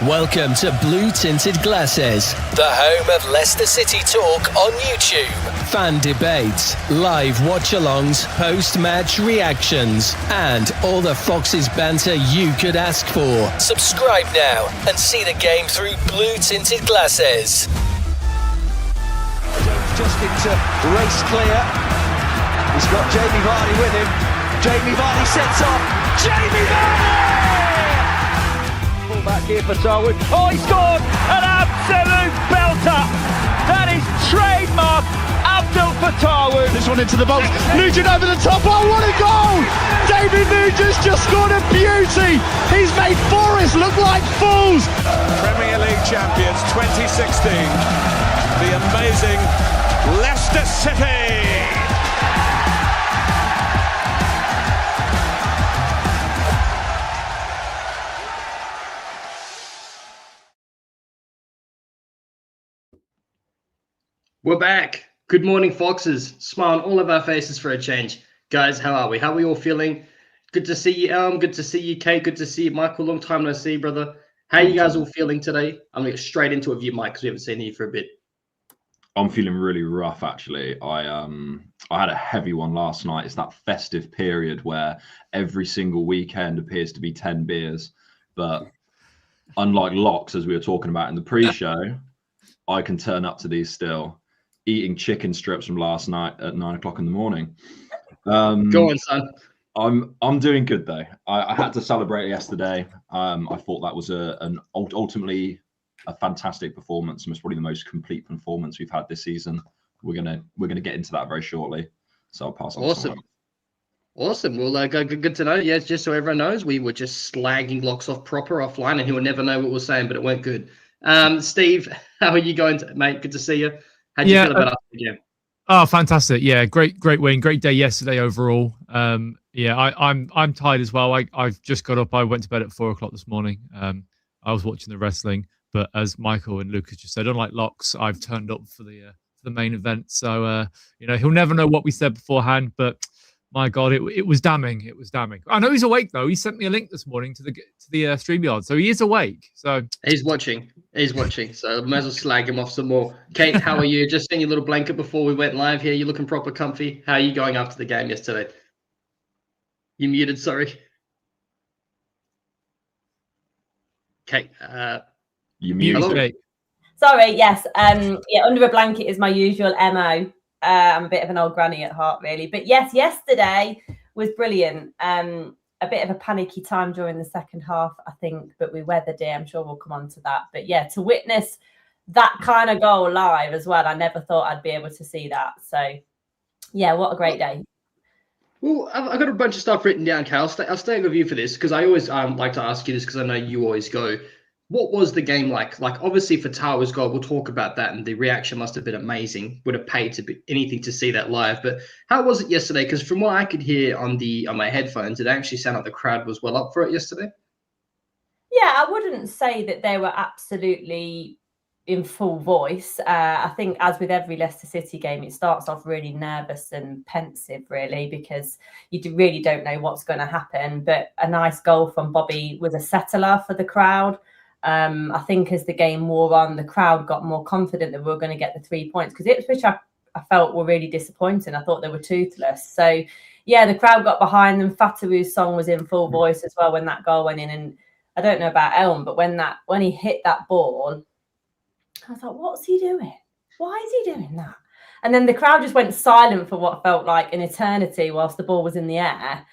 Welcome to Blue Tinted Glasses, the home of Leicester City talk on YouTube. Fan debates, live watch-alongs, post-match reactions, and all the Foxes banter you could ask for. Subscribe now and see the game through Blue Tinted Glasses. Just into race clear. He's got Jamie Vardy with him. Jamie Vardy sets off. Jamie Vardy! Pull back here for Fatawu. Oh, he scored! An absolute belter! That is trademark Abdul Fatawu. This one into the box. Nugent over the top. Oh, what a goal! David Nugent's just scored a beauty. He's made Forest look like fools. Premier League champions 2016. The amazing Leicester City. We're back. Good morning, Foxes. Smile on all of our faces for a change. Guys, how are we? How are we all feeling? Good to see you, Elm. Good to see you, Kate. Good to see you, Michael. Long time no see, brother. How are you guys all feeling today? I'm going to get straight into it with you, Mike, because we haven't seen you for a bit. I'm feeling really rough, actually. I had a heavy one last night. It's that festive period where every single weekend appears to be 10 beers. But unlike Locks, as we were talking about in the pre-show, I can turn up to these still. Eating chicken strips from last night at 9 o'clock in the morning. Go on, son. I'm doing good though. I had to celebrate yesterday. I thought that was ultimately a fantastic performance. It's probably the most complete performance we've had this season. We're gonna get into that very shortly. So I'll pass on. Awesome. Well, good to know. Yeah, just so everyone knows, we were just slagging Locks off proper offline, and he will never know what we're saying, but it went good. Steve, how are you going, mate? Good to see you. How do you feel about us again? Oh, fantastic! Yeah, great win, great day yesterday overall. I'm tired as well. I've just got up. I went to bed at 4 o'clock this morning. I was watching the wrestling, but as Michael and Lucas just said, unlike Locks, I've turned up for the main event. So he'll never know what we said beforehand, but my God, it was damning. It was damning. I know he's awake though. He sent me a link this morning to the StreamYard, so he is awake. So he's watching. So I might as well slag him off some more. Kate, how are you? Just seeing your little blanket before we went live here. You looking proper comfy. How are you going after the game yesterday? You muted, sorry. Kate, you muted. Kate. Sorry, yes. Under a blanket is my usual MO. I'm a bit of an old granny at heart, really. But yes, yesterday was brilliant. A bit of a panicky time during the second half, I think, but we weathered it. I'm sure we'll come on to that. But yeah, to witness that kind of goal live as well, I never thought I'd be able to see that. So yeah, what a great day. Well, I've got a bunch of stuff written down, Cal. I'll stay with you for this because I always like to ask you this because I know you always go. What was the game like? Like, obviously, for Fatawu's goal, we'll talk about that, and the reaction must have been amazing. Would have paid to be anything to see that live. But how was it yesterday? Because from what I could hear on my headphones, it actually sounded like the crowd was well up for it yesterday. Yeah, I wouldn't say that they were absolutely in full voice. I think, as with every Leicester City game, it starts off really nervous and pensive, really, because you really don't know what's going to happen. But a nice goal from Bobby was a settler for the crowd. I think as the game wore on, the crowd got more confident that we were going to get the 3 points because Ipswich I felt were really disappointing. I thought they were toothless. So, yeah, the crowd got behind them. Fatawu's song was in full voice as well when that goal went in. And I don't know about Elm, but when he hit that ball, I thought, what's he doing? Why is he doing that? And then the crowd just went silent for what felt like an eternity whilst the ball was in the air.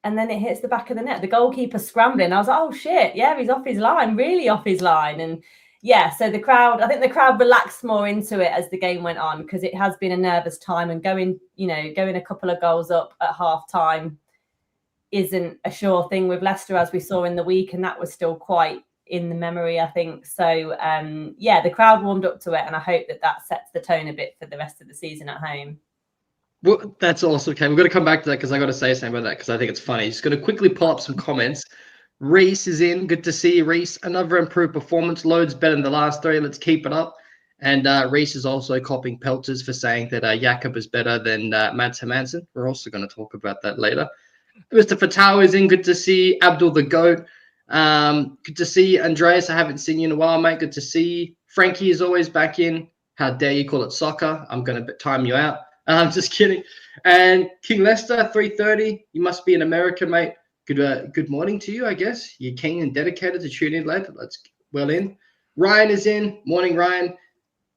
And then it hits the back of the net. The goalkeeper scrambling. I was like, oh, shit. Yeah, he's off his line, really off his line. And yeah, so the crowd relaxed more into it as the game went on because it has been a nervous time and going a couple of goals up at half time isn't a sure thing with Leicester as we saw in the week. And that was still quite in the memory, I think. So, the crowd warmed up to it. And I hope that sets the tone a bit for the rest of the season at home. Well, that's awesome. Okay, we've got to come back to that because I got to say something about that because I think it's funny. Just going to quickly pull up some comments. Reese is in. Good to see you, Reese. Another improved performance. Loads better than the last three. Let's keep it up. And Reese is also copying pelters for saying that Jakob is better than Mads Hermansen. We're also going to talk about that later. Mr. Fatawu is in. Good to see Abdul the GOAT. Good to see you, Andreas. I haven't seen you in a while, mate. Good to see you. Frankie is always back in. How dare you call it soccer? I'm going to time you out. I'm just kidding. And King Leicester, 3:30. You must be in America, mate. Good morning to you, I guess. You're keen and dedicated to tune in, lad. Let's well in. Ryan is in. Morning, Ryan.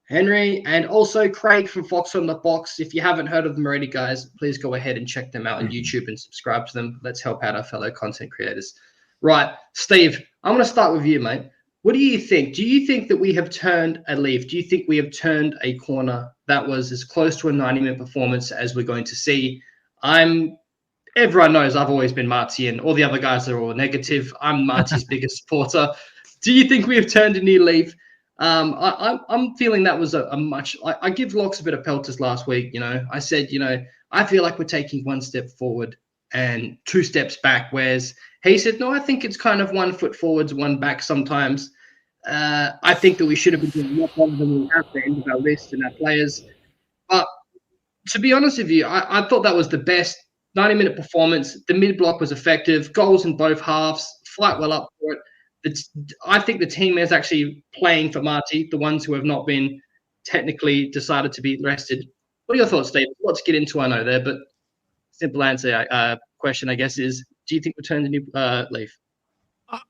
Henry, and also Craig from Fox on the Box. If you haven't heard of them already, guys, please go ahead and check them out on YouTube and subscribe to them. Let's help out our fellow content creators. Right, Steve, I'm going to start with you, mate. What do you think? Do you think that we have turned a leaf? Do you think we have turned a corner that was as close to a 90-minute performance as we're going to see? Everyone knows I've always been Marty, and all the other guys are all negative. I'm Marty's biggest supporter. Do you think we have turned a new leaf? I'm feeling that was a much. I give Locks a bit of pelters last week. I said, I feel like we're taking one step forward and two steps back. Whereas he said, no, I think it's kind of 1 foot forwards, one back sometimes. I think that we should have been doing more better than we have at the end of our list and our players. But to be honest with you, I thought that was the best 90-minute performance. The mid block was effective. Goals in both halves. Flight well up for it. I think the team is actually playing for Marty, the ones who have not been technically decided to be rested. What are your thoughts, Steve? Let's get into, I know there, but simple answer question, I guess, is do you think we turned a new leaf?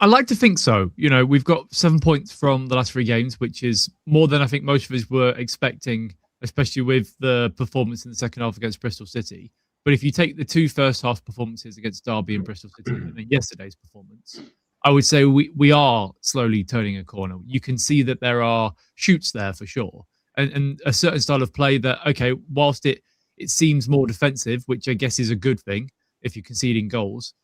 I like to think so. We've got 7 points from the last 3 games, which is more than I think most of us were expecting, especially with the performance in the second half against Bristol City. But if you take the 2 first half performances against Derby and Bristol City and then yesterday's performance, I would say we are slowly turning a corner. You can see that there are shoots there for sure. And a certain style of play that, okay, whilst it seems more defensive, which I guess is a good thing if you're conceding goals,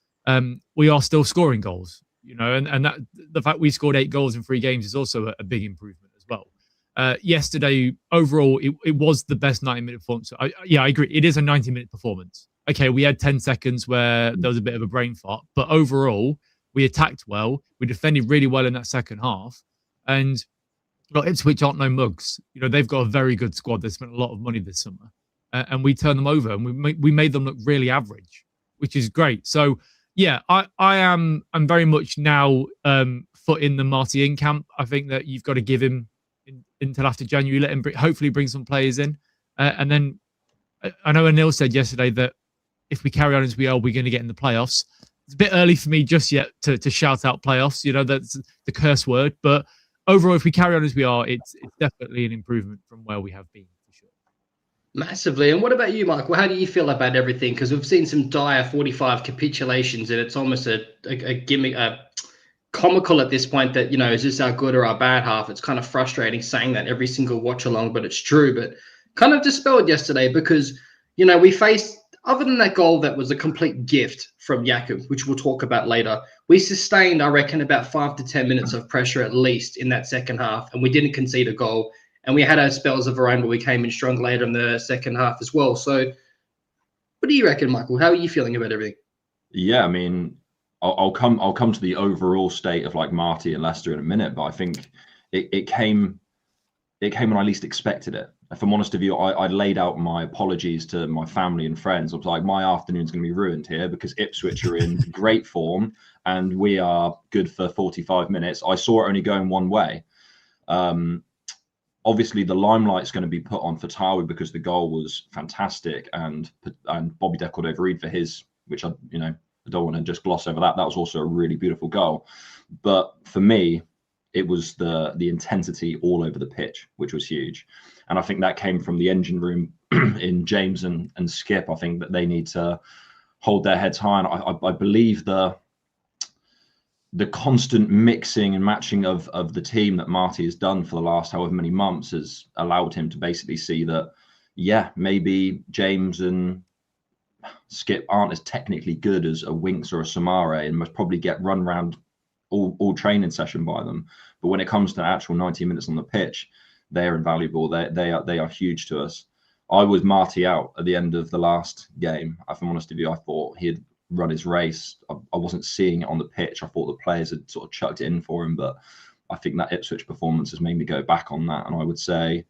we are still scoring goals, and that the fact we scored 8 goals in 3 games is also a big improvement as well. Yesterday, overall, it was the best 90-minute performance. I agree. It is a 90-minute performance. Okay, we had 10 seconds where there was a bit of a brain fart, but overall, we attacked well. We defended really well in that second half. And Ipswich aren't no mugs. They've got a very good squad. They spent a lot of money this summer. And we turned them over and we made them look really average, which is great. So, yeah, I'm very much now foot in the Marty in camp. I think that you've got to give him until after January, let him hopefully bring some players in. And then I know Anil said yesterday that if we carry on as we are, we're going to get in the playoffs. It's a bit early for me just yet to shout out playoffs. That's the curse word. But overall, if we carry on as we are, it's definitely an improvement from where we have been, for sure. Massively. And what about you, Michael? How do you feel about everything? Because we've seen some dire 45 capitulations, and it's almost a gimmick, comical at this point that, is this our good or our bad half? It's kind of frustrating saying that every single watch along, but it's true. But kind of dispelled yesterday because, we faced, other than that goal that was a complete gift from Jakub, which we'll talk about later, we sustained, I reckon, about 5 to 10 minutes of pressure at least in that second half, and we didn't concede a goal. And we had our spells of our own where we came in strong later in the second half as well. So what do you reckon, Michael? How are you feeling about everything? Yeah, I mean, I'll come to the overall state of like Marty and Leicester in a minute, but I think it came when I least expected it. If I'm honest with you, I laid out my apologies to my family and friends. I was like, my afternoon's going to be ruined here because Ipswich are in great form and we are good for 45 minutes. I saw it only going one way. Obviously, the limelight's going to be put on Fatawu because the goal was fantastic, and Bobby Decordova-Reed for his, which I don't want to just gloss over that. That was also a really beautiful goal. But for me, it was the intensity all over the pitch, which was huge. And I think that came from the engine room in James and Skip. I think that they need to hold their heads high. And I believe the constant mixing and matching of the team that Marty has done for the last however many months has allowed him to basically see that, yeah, maybe James and Skip aren't as technically good as a Winks or a Samare and must probably get run around all training session by them. But when it comes to actual 90 minutes on the pitch, they are invaluable. They are huge to us. I was Marty out at the end of the last game. If I'm honest with you, I thought he had run his race. I wasn't seeing it on the pitch. I thought the players had sort of chucked it in for him, but I think that Ipswich performance has made me go back on that. And I would say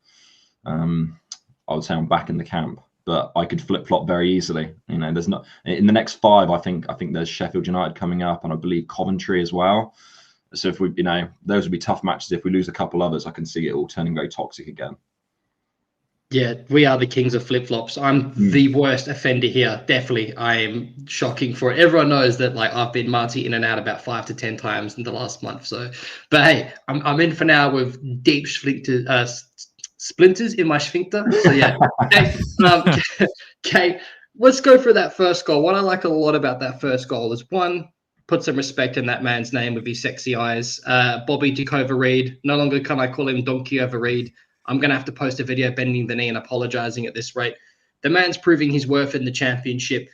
I'm back in the camp. but I could flip flop very easily. You know, there's not in the next 5. I think there's Sheffield United coming up, and I believe Coventry as well. So if we, you know, those would be tough matches. If we lose a couple others, I can see it all turning very toxic again. Yeah, we are the kings of flip-flops. I'm the worst offender here. Definitely, I am shocking for it. Everyone knows that, like, I've been Marty in and out about 5 to 10 times in the last month. So, but hey, I'm in for now with deep splinters in my sphincter. So yeah. Okay, let's go through that first goal. What I like a lot about that first goal is, one, put some respect in that man's name with his sexy eyes. Bobby Decordova-Reed. No longer can I call him Donkey over Reed. I'm going to have to post a video bending the knee and apologizing at this rate. The man's proving his worth in the championship.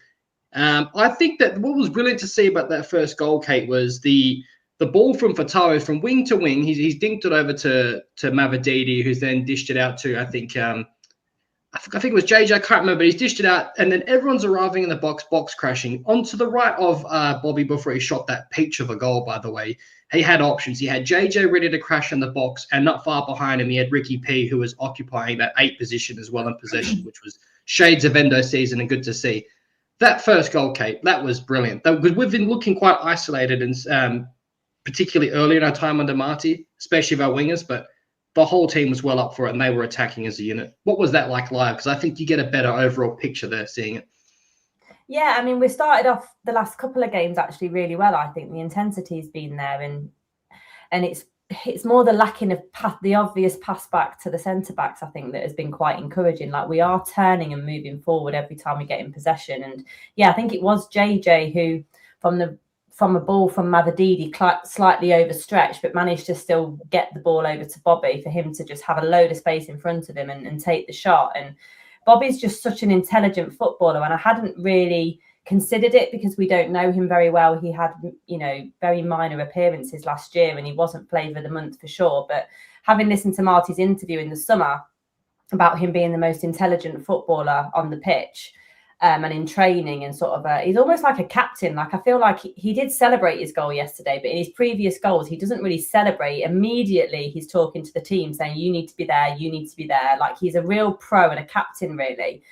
I think that what was brilliant to see about that first goal, Kate, was the ball from Fatawu from wing to wing. He's dinked it over to Mavadidi, who's then dished it out to, I think it was JJ, I can't remember, but he's dished it out, and then everyone's arriving in the box crashing. Onto the right of Bobby before he shot that peach of a goal, by the way. He had options. He had JJ ready to crash in the box, and not far behind him, he had Ricky P, who was occupying that 8 position as well in possession, which was shades of Endo season and good to see. That first goal, Kate, that was brilliant. Because we've been looking quite isolated, and particularly early in our time under Marty, especially of our wingers, but the whole team was well up for it, and they were attacking as a unit. What was that like live? Because I think you get a better overall picture there seeing it. Yeah, I mean, we started off the last couple of games actually really well. I think the intensity's been there, and it's more the lacking of the obvious pass back to the centre backs, I think, that has been quite encouraging. Like, we are turning and moving forward every time we get in possession. And yeah, I think it was JJ who, from a ball from Mavadidi, slightly overstretched, but managed to still get the ball over to Bobby for him to just have a load of space in front of him and take the shot. And Bobby's just such an intelligent footballer, and I hadn't really considered it because we don't know him very well. He had, you know, very minor appearances last year, and he wasn't flavour of the month for sure. But having listened to Marty's interview in the summer about him being the most intelligent footballer on the pitch, and in training, and sort of he's almost like a captain. Like, I feel like he did celebrate his goal yesterday, but in his previous goals he doesn't really celebrate. Immediately he's talking to the team saying, you need to be there, you need to be there. Like, he's a real pro and a captain, really.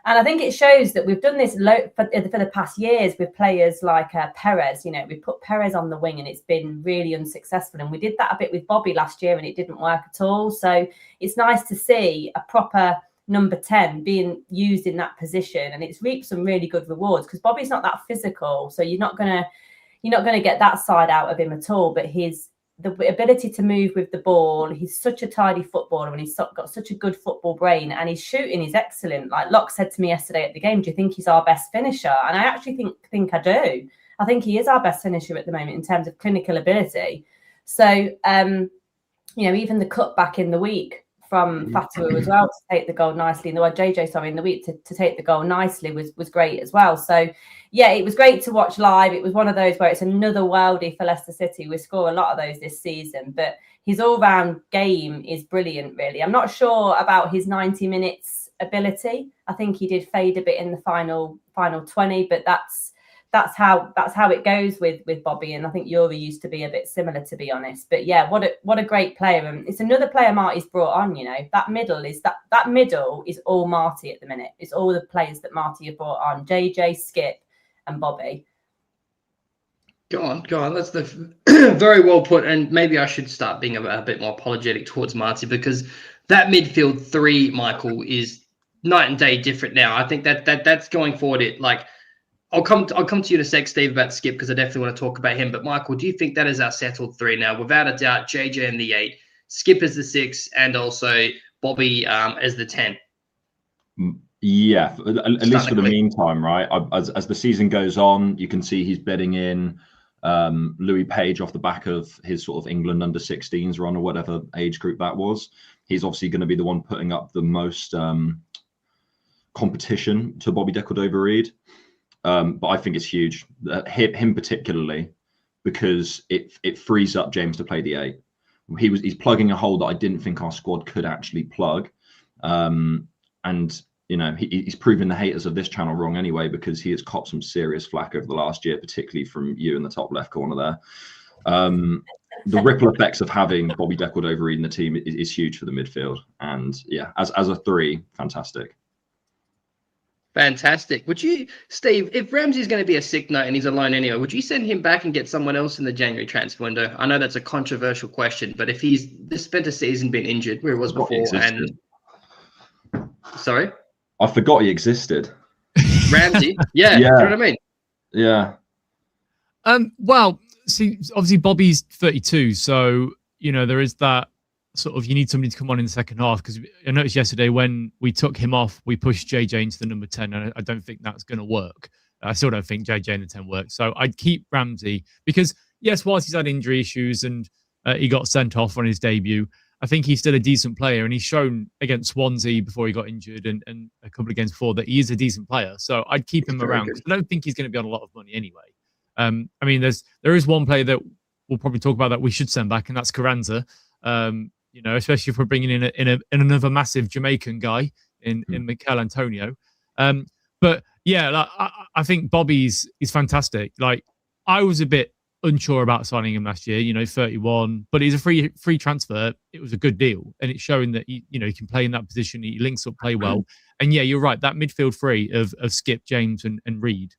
And I think it shows that we've done this for the past years with players like Perez. You know, we put Perez on the wing and it's been really unsuccessful. And we did that a bit with Bobby last year and it didn't work at all. So it's nice to see a proper number 10 being used in that position, and it's reaped some really good rewards because Bobby's not that physical, so you're not gonna get that side out of him at all. But the ability to move with the ball, he's such a tidy footballer, and he's got such a good football brain, and his shooting is excellent. Like Locke said to me yesterday at the game, do you think he's our best finisher? And I actually think I do. I think he is our best finisher at the moment in terms of clinical ability. So you know, even the cutback in the week from Fatawu as well to take the goal nicely, in the week to take the goal nicely was great as well. So yeah, it was great to watch live. It was one of those where it's another worldie for Leicester City. We score a lot of those this season, but his all-round game is brilliant, really. I'm not sure about his 90 minutes ability. I think he did fade a bit in the final 20, but that's how it goes with Bobby, and I think Yuri used to be a bit similar, to be honest. But yeah, what a great player, and it's another player Marty's brought on. You know, that middle is all Marty at the minute. It's all the players that Marty has brought on: JJ, Skip, and Bobby. Go on. That's very well put. And maybe I should start being a bit more apologetic towards Marty, because that midfield 3, Michael, is night and day different now. I think that's going forward. I'll come to you in a sec, Steve, about Skip, because I definitely want to talk about him. But Michael, do you think that is our settled 3 now? Without a doubt, JJ in the 8, Skip as the 6, and also Bobby as the 10. Yeah, at least for the meantime, right? As the season goes on, you can see he's bedding in Louis Page off the back of his sort of England under-16s run, or whatever age group that was. He's obviously going to be the one putting up the most competition to Bobby Decordova-Reed. But I think it's huge, him particularly, because it frees up James to play the 8. He's plugging a hole that I didn't think our squad could actually plug, and you know, he's proven the haters of this channel wrong anyway, because he has copped some serious flack over the last year, particularly from you in the top left corner there. The ripple effects of having Bobby Decordova-Reed in the team is huge for the midfield, and yeah, as a 3, fantastic. Fantastic. Would you, Steve, if Ramsey's going to be a sick note and he's alone anyway, would you send him back and get someone else in the January transfer window? I know that's a controversial question, but if he's spent a season being injured where he was before, and sorry, I forgot he existed. Ramsey, yeah, you know what I mean? Yeah. Well, see, obviously Bobby's 32, so there is that sort of, you need somebody to come on in the second half, because I noticed yesterday when we took him off, we pushed JJ into the number 10, and I don't think that's going to work. I still don't think JJ in the 10 works. So I'd keep Ramsey because, yes, whilst he's had injury issues and he got sent off on his debut, I think he's still a decent player, and he's shown against Swansea before he got injured and a couple of games before that he is a decent player. So I'd keep him around. I don't think he's going to be on a lot of money anyway. I mean, there is one player that we'll probably talk about that we should send back, and that's Carranza. Especially if we're bringing in another massive Jamaican guy in Mikel Antonio. But yeah, like, I think Bobby's is fantastic. Like, I was a bit unsure about signing him last year. 31, but he's a free transfer. It was a good deal, and it's showing that he can play in that position. He links up, play well, and yeah, you're right. That midfield three of Skip, James, and Reed.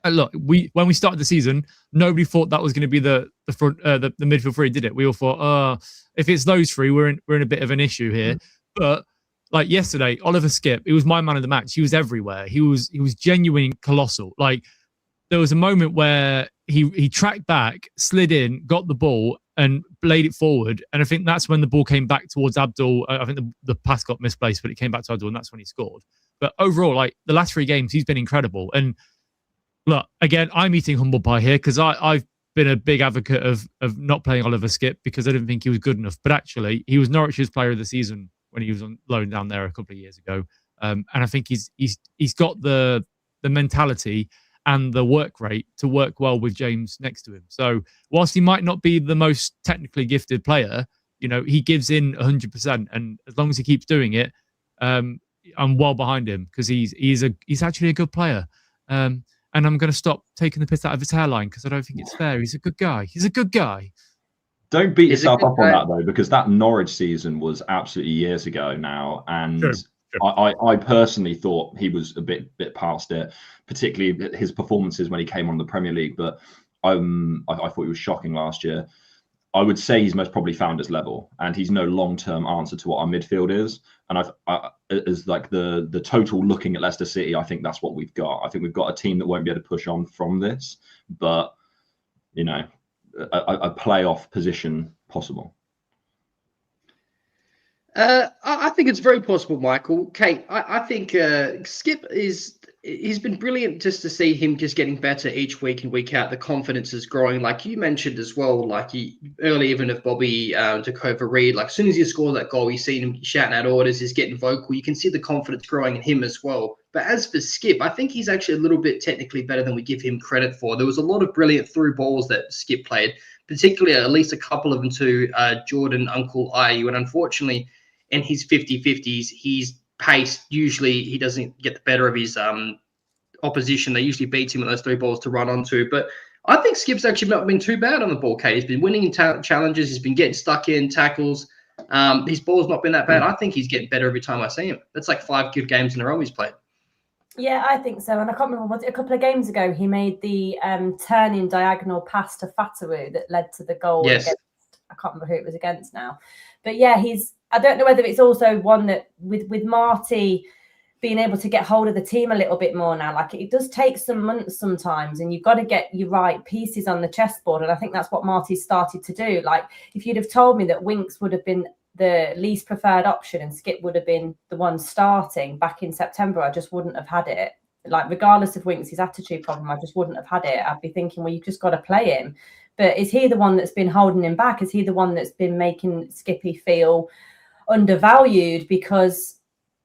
Look, when we started the season, nobody thought that was going to be the front, the midfield three, did it? We all thought, if it's those three, we're in a bit of an issue here. But like yesterday, Oliver Skip, he was my man of the match. He was everywhere. He was genuine colossal. Like, there was a moment where he tracked back, slid in, got the ball, and played it forward. And I think that's when the ball came back towards Abdul. I think the pass got misplaced, but it came back to Abdul, and that's when he scored. But overall, like, the last 3 games, he's been incredible. And look, again, I'm eating humble pie here because I've been a big advocate of not playing Oliver Skip because I didn't think he was good enough. But actually, he was Norwich's player of the season when he was on loan down there a couple of years ago. And I think he's got the mentality and the work rate to work well with James next to him. So whilst he might not be the most technically gifted player, he gives in 100%. And as long as he keeps doing it, I'm well behind him because he's actually a good player. And I'm going to stop taking the piss out of his hairline because I don't think it's fair. He's a good guy. Don't beat yourself up on that, though, because that Norwich season was absolutely years ago now. And sure. I personally thought he was a bit past it, particularly his performances when he came on the Premier League. But I thought he was shocking last year. I would say he's most probably found his level, and he's no long-term answer to what our midfield is. And as like the total looking at Leicester City, I think that's what we've got. I think we've got a team that won't be able to push on from this, but a playoff position possible. I think it's very possible, Michael. Kate, I think Skip he's been brilliant just to see him just getting better each week and week out. The confidence is growing. Like you mentioned as well, like early even of Bobby Decordova-Reed, like as soon as he scored that goal, you see him shouting out orders, he's getting vocal. You can see the confidence growing in him as well. But as for Skip, I think he's actually a little bit technically better than we give him credit for. There was a lot of brilliant through balls that Skip played, particularly at least a couple of them to Jordan, Uncle Ayew. And unfortunately, in his 50-50s, he's pace, usually he doesn't get the better of his opposition. They usually beat him with those 3 balls to run onto. But I think Skip's actually not been too bad on the ball, Kate. He's been winning in challenges. He's been getting stuck in tackles. His ball's not been that bad. I think he's getting better every time I see him. That's like 5 good games in a row he's played. Yeah, I think so. And I can't remember, was it a couple of games ago, he made the turning diagonal pass to Fatawu that led to the goal. Yes. Against, I can't remember who it was against now. But yeah, I don't know whether it's also one that with Marty being able to get hold of the team a little bit more now, like it does take some months sometimes, and you've got to get your right pieces on the chessboard. And I think that's what Marty's started to do. Like, if you'd have told me that Winks would have been the least preferred option and Skip would have been the one starting back in September, I just wouldn't have had it. Like, regardless of Winks' attitude problem, I just wouldn't have had it. I'd be thinking, well, you've just got to play him. But is he the one that's been holding him back? Is he the one that's been making Skippy feel undervalued? Because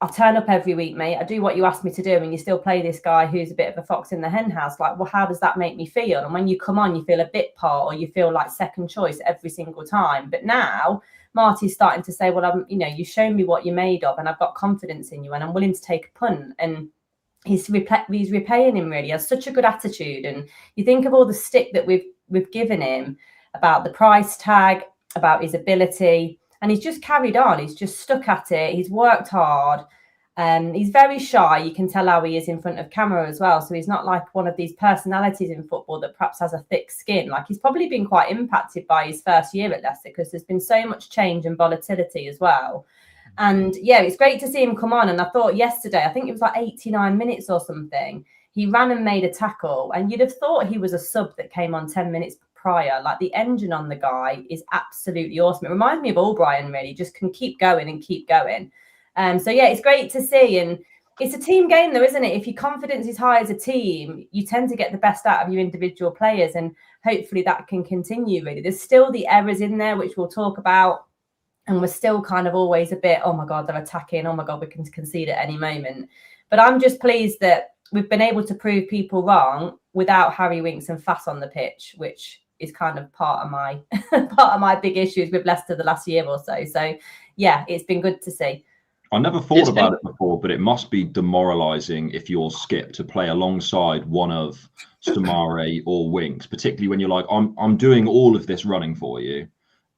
I turn up every week, mate. I do what you ask me to do, and you still play this guy who's a bit of a fox in the hen house. Like, well, how does that make me feel? And when you come on, you feel a bit part, or you feel like second choice every single time. But now Marty's starting to say, well, you've shown me what you're made of, and I've got confidence in you, and I'm willing to take a punt. And he's repaying him, really. He has such a good attitude. And you think of all the stick that we've given him about the price tag, about his ability, and he's just carried on. He's just stuck at it. He's worked hard. He's very shy. You can tell how he is in front of camera as well. So he's not like one of these personalities in football that perhaps has a thick skin. Like, he's probably been quite impacted by his first year at Leicester because there's been so much change and volatility as well. And yeah, it's great to see him come on. And I thought yesterday, I think it was like 89 minutes or something, he ran and made a tackle. And you'd have thought he was a sub that came on 10 minutes prior. Like, the engine on the guy is absolutely awesome. It reminds me of Albrighton, really. Just can keep going and keep going. So yeah, it's great to see. And it's a team game though, isn't it? If your confidence is high as a team, you tend to get the best out of your individual players. And hopefully that can continue, really. There's still the errors in there, which we'll talk about. And we're still kind of always a bit, oh my God, they're attacking. Oh my God, we can concede at any moment. But I'm just pleased that we've been able to prove people wrong without Harry Winks and Fass on the pitch, which is kind of part of my big issues with Leicester the last year or so. So yeah, it's been good to see. I never thought about it before, but it must be demoralising if you're Skip to play alongside one of Soumaré or Winks, particularly when you're like, I'm doing all of this running for you,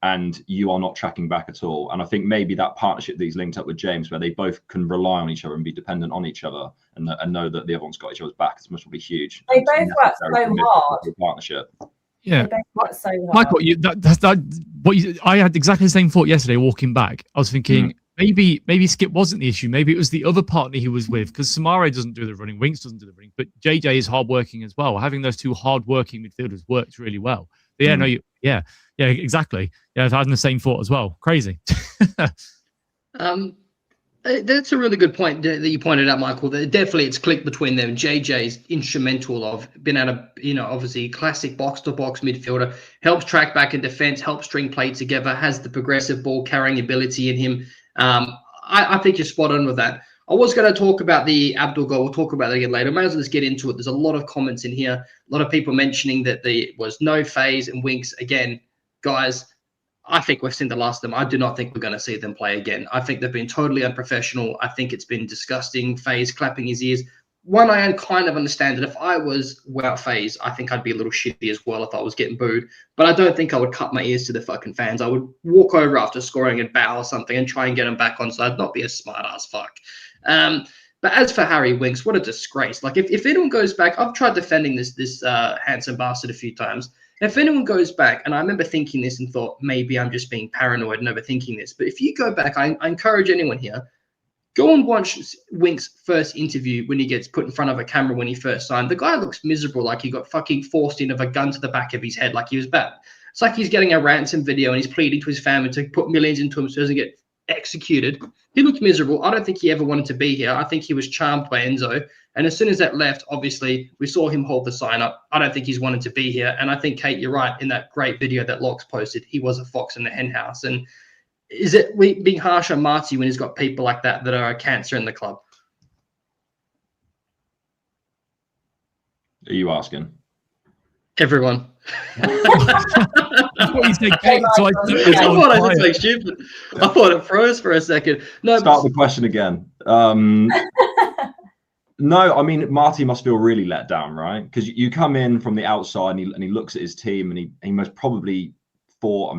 and you are not tracking back at all. And I think maybe that partnership that he's linked up with James, where they both can rely on each other and be dependent on each other, and know that the other one's got each other's back, it must be huge. They both work so hard. Partnership. Yeah, they both work so hard. Michael, I had exactly the same thought yesterday walking back. I was thinking maybe Skip wasn't the issue. Maybe it was the other partner he was with, because Soumaré doesn't do the running, Winks doesn't do the running, but JJ is hardworking as well. Having those two hardworking midfielders works really well. But yeah, exactly. Yeah, I've had the same thought as well. Crazy. That's a really good point that you pointed out, Michael. That definitely it's clicked between them. JJ's instrumental of been at a, obviously classic box-to-box midfielder, helps track back in defense, helps string play together, has the progressive ball carrying ability in him. I think you're spot on with that. I was going to talk about the Abdul goal. We'll talk about that again later. May as well just get into it. There's a lot of comments in here. A lot of people mentioning that there was no phase and Winks. Again, guys, I think we've seen the last of them. I do not think we're going to see them play again. I think they've been totally unprofessional. I think it's been disgusting. Phase clapping his ears. One, I kind of understand that if I was without Phase, I think I'd be a little shitty as well if I was getting booed. But I don't think I would cut my ears to the fucking fans. I would walk over after scoring and bow or something and try and get them back on side, not be a smart ass fuck. But as for Harry Winks, what a disgrace. Like, if anyone goes back, I've tried defending this handsome bastard a few times. If anyone goes back, and I remember thinking this and thought, maybe I'm just being paranoid and overthinking this, but if you go back, I encourage anyone here, go and watch Winks' first interview when he gets put in front of a camera when he first signed. The guy looks miserable, like he got fucking forced in of a gun to the back of his head, like he was bad. It's like he's getting a ransom video and he's pleading to his family to put millions into him so he doesn't get executed. He looked miserable. I don't think he ever wanted to be here. I think he was charmed by Enzo. And as soon as that left, obviously, we saw him hold the sign up. I don't think he's wanted to be here. And I think, Kate, you're right. In that great video that Locks posted, he was a fox in the hen house. And is it being harsh on Marty when he's got people like that are a cancer in the club? Are you asking? Everyone. That's what you said, Kate. So I thought I did something stupid. I thought it froze for a second. No, start the question again. No, I mean, Marty must feel really let down, right? Because you come in from the outside and he looks at his team and he most probably thought,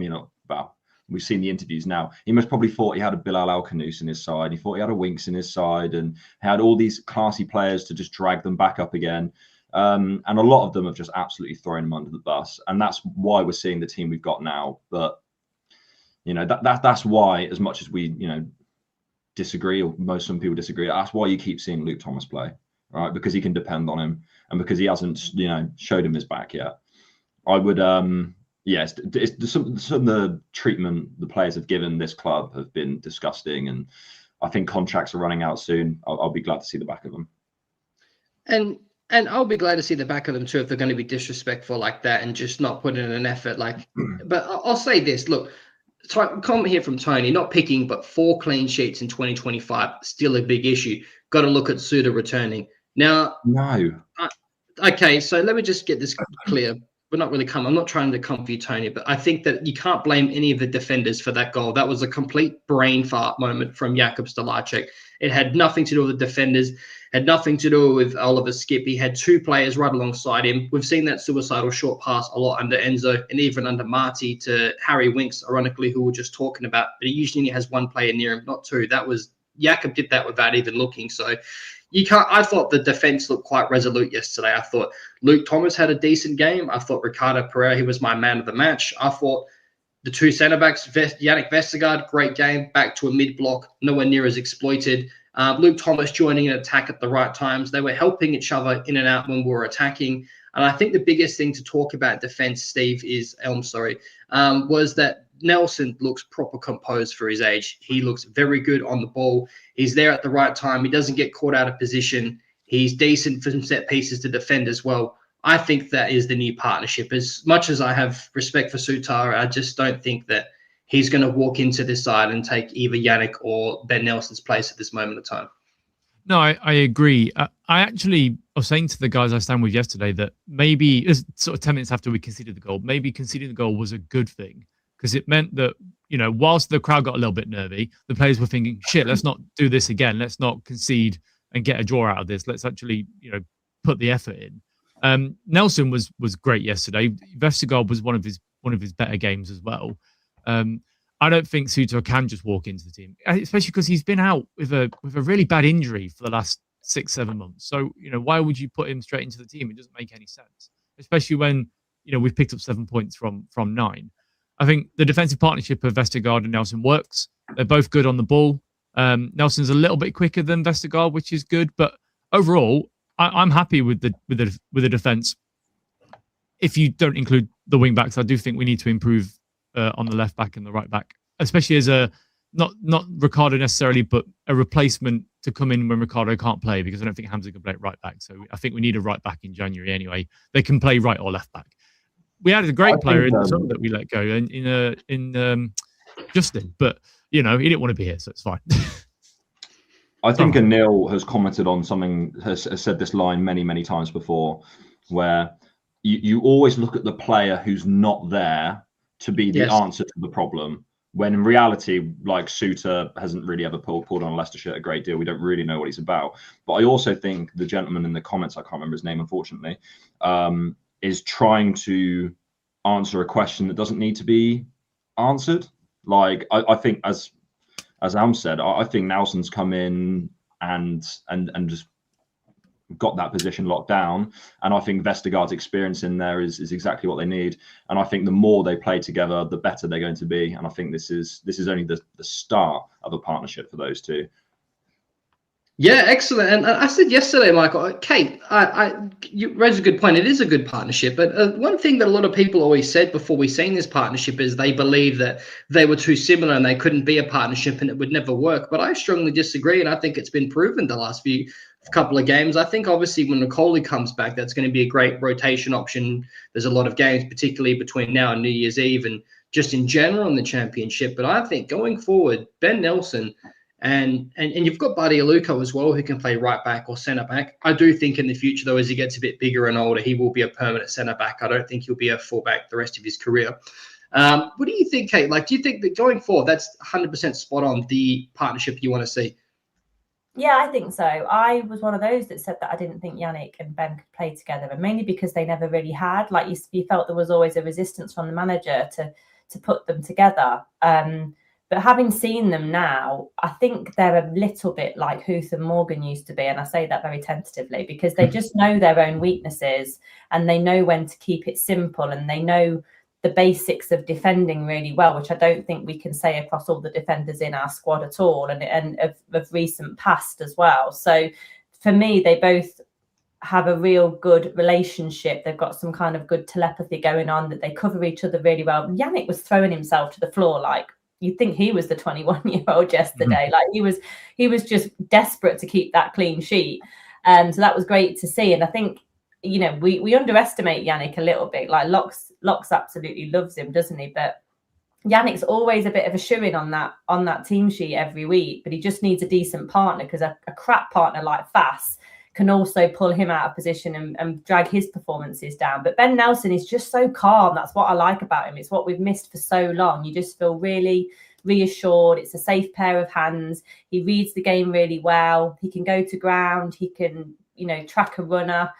we've seen the interviews now, he most probably thought he had a Bilal Al-Khanous in his side. He thought he had a Winks in his side and had all these classy players to just drag them back up again. And a lot of them have just absolutely thrown him under the bus. And that's why we're seeing the team we've got now. But, that's why, as much as we, disagree, or some people disagree, that's why you keep seeing Luke Thomas play, right? Because he can depend on him and because he hasn't, showed him his back yet. I would, yes, some of the treatment the players have given this club have been disgusting. And I think contracts are running out soon. I'll be glad to see the back of them. And I'll be glad to see the back of them too if they're going to be disrespectful like that and just not put in an effort. But I'll say this: look, comment here from Tony, not picking, but 4 clean sheets in 2025, still a big issue. Got to look at Suda returning now. No. Okay, so let me just get this clear. I'm not trying to come for you, Tony, but I think that you can't blame any of the defenders for that goal. That was a complete brain fart moment from Jakub Stolacek. It had nothing to do with the defenders, had nothing to do with Oliver Skip. He had 2 players right alongside him. We've seen that suicidal short pass a lot under Enzo and even under Marty to Harry Winks, ironically, who we were just talking about. But he usually only has 1 player near him, not 2. That was Jakob did that without even looking. So you can't. I thought the defense looked quite resolute yesterday. I thought Luke Thomas had a decent game. I thought Ricardo Pereira, he was my man of the match. I thought the two centre backs, Yannick Vestergaard, great game, back to a mid block, nowhere near as exploited. Luke Thomas joining an attack at the right times. They were helping each other in and out when we were attacking. And I think the biggest thing to talk about defense, Steve, was that Nelson looks proper composed for his age. He looks very good on the ball. He's there at the right time. He doesn't get caught out of position. He's decent for some set pieces to defend as well. I think that is the new partnership. As much as I have respect for Sutar, I just don't think that he's going to walk into this side and take either Yannick or Ben Nelson's place at this moment of time. No, I agree. I actually was saying to the guys I stand with yesterday that maybe sort of 10 minutes after we conceded the goal, maybe conceding the goal was a good thing, because it meant that, whilst the crowd got a little bit nervy, the players were thinking, shit, let's not do this again. Let's not concede and get a draw out of this. Let's actually, put the effort in. Nelson was great yesterday. Vestergaard was one of his better games as well. I don't think Suter can just walk into the team, especially because he's been out with a really bad injury for the last 6-7 months. So, why would you put him straight into the team? It doesn't make any sense, especially when, we've picked up 7 points from 9. I think the defensive partnership of Vestergaard and Nelson works. They're both good on the ball. Nelson's a little bit quicker than Vestergaard, which is good. But overall, I'm happy with the defense. If you don't include the wing backs, I do think we need to improve on the left back and the right back, especially as a not Ricardo necessarily, but a replacement to come in when Ricardo can't play, because I don't think Hamza can play right back. So I think we need a right back in January anyway. They can play right or left back. We had a great player in the summer that we let go in Justin, but he didn't want to be here, so it's fine. I think Anil has commented on something, has said this line many, many times before, where you always look at the player who's not there to be the answer to the problem, when in reality, like Suter hasn't really ever pulled on a Leicester shirt a great deal. We don't really know what he's about. But I also think the gentleman in the comments, I can't remember his name, unfortunately, is trying to answer a question that doesn't need to be answered. Like, I think, as Am said, I think Nelson's come in and just got that position locked down, and I think Vestergaard's experience in there is exactly what they need. And I think the more they play together, the better they're going to be. And I think this is only the start of a partnership for those two. Yeah, excellent. And I said yesterday, Michael, Kate, you raised a good point. It is a good partnership. But one thing that a lot of people always said before we seen this partnership is they believe that they were too similar and they couldn't be a partnership and it would never work. But I strongly disagree. And I think it's been proven the last couple of games. I think obviously when Nicole comes back, that's going to be a great rotation option. There's a lot of games, particularly between now and New Year's Eve and just in general in the championship. But I think going forward, Ben Nelson and you've got Buddy Aluko as well, who can play right back or centre back. I do think in the future, though, as he gets a bit bigger and older, he will be a permanent centre back. I don't think he'll be a fullback the rest of his career. What do you think, Kate? Like, do you think that going forward, that's 100% spot on the partnership you want to see? Yeah, I think so. I was one of those that said that I didn't think Yannick and Ben could play together, and mainly because they never really had. Like, you felt there was always a resistance from the manager to put them together. But having seen them now, I think they're a little bit like Huth and Morgan used to be. And I say that very tentatively because they just know their own weaknesses and they know when to keep it simple, and they know the basics of defending really well, which I don't think we can say across all the defenders in our squad at all, and of recent past as well. So for me, they both have a real good relationship. They've got some kind of good telepathy going on, that they cover each other really well. Yannick was throwing himself to the floor like you'd think he was the 21-year-old yesterday. Like he was just desperate to keep that clean sheet. So that was great to see. And I think, we underestimate Yannick a little bit. Like Locks absolutely loves him, doesn't he? But Yannick's always a bit of a shoo-in on that team sheet every week, but he just needs a decent partner, because a crap partner like Fass can also pull him out of position and drag his performances down. But Ben Nelson is just so calm. That's what I like about him. It's what we've missed for so long. You just feel really reassured. It's a safe pair of hands. He reads the game really well. He can go to ground. He can, track a runner.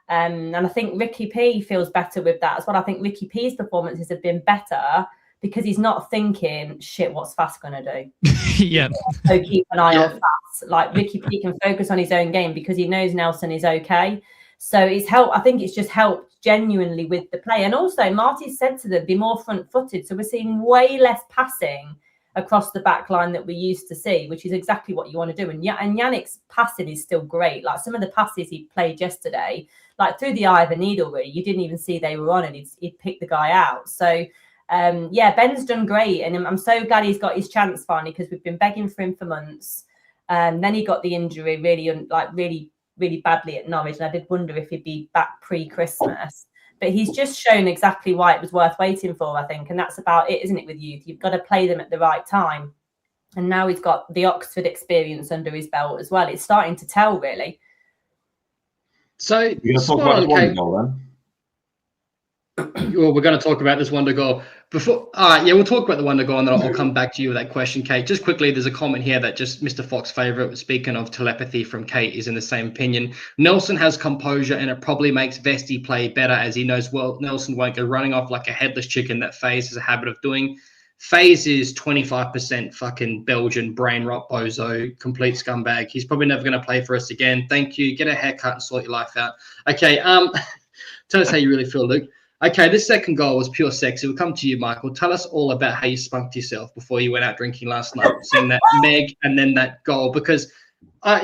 And I think Ricky P feels better with that as well. I think Ricky P's performances have been better because he's not thinking, shit, what's Fast going to do? Yeah. So keep an eye on Fast. Like Ricky P can focus on his own game because he knows Nelson is okay. So it's helped. I think it's just helped genuinely with the play. And also, Marty said to them, be more front-footed. So we're seeing way less passing across the back line that we used to see, which is exactly what you want to do. And Yannick's passing is still great. Like some of the passes he played yesterday, like through the eye of a needle, really, you didn't even see they were on, and he'd pick the guy out. So, Ben's done great. And I'm so glad he's got his chance finally, because we've been begging for him for months. Then he got the injury really badly at Norwich, and I did wonder if he'd be back pre-Christmas. But he's just shown exactly why it was worth waiting for, I think. And that's about it, isn't it, with youth? You've got to play them at the right time. And now he's got the Oxford experience under his belt as well. It's starting to tell, really. So, you're going to talk about this Wonder goal then? Well, we're going to talk about this Wonder goal. All right, we'll talk about the Wonder goal, and then I'll come back to you with that question, Kate. Just quickly, there's a comment here that just Mr. Fox favourite, speaking of telepathy from Kate, is in the same opinion. Nelson has composure, and it probably makes Vesti play better, as he knows well Nelson won't go running off like a headless chicken that FaZe has a habit of doing. FaZe is 25% fucking Belgian brain rot bozo, complete scumbag. He's probably never going to play for us again. Thank you. Get a haircut and sort your life out. Okay, tell us how you really feel, Luke. Okay, this second goal was pure sex. It will come to you, Michael. Tell us all about how you spunked yourself before you went out drinking last night, seeing that Meg and then that goal. Because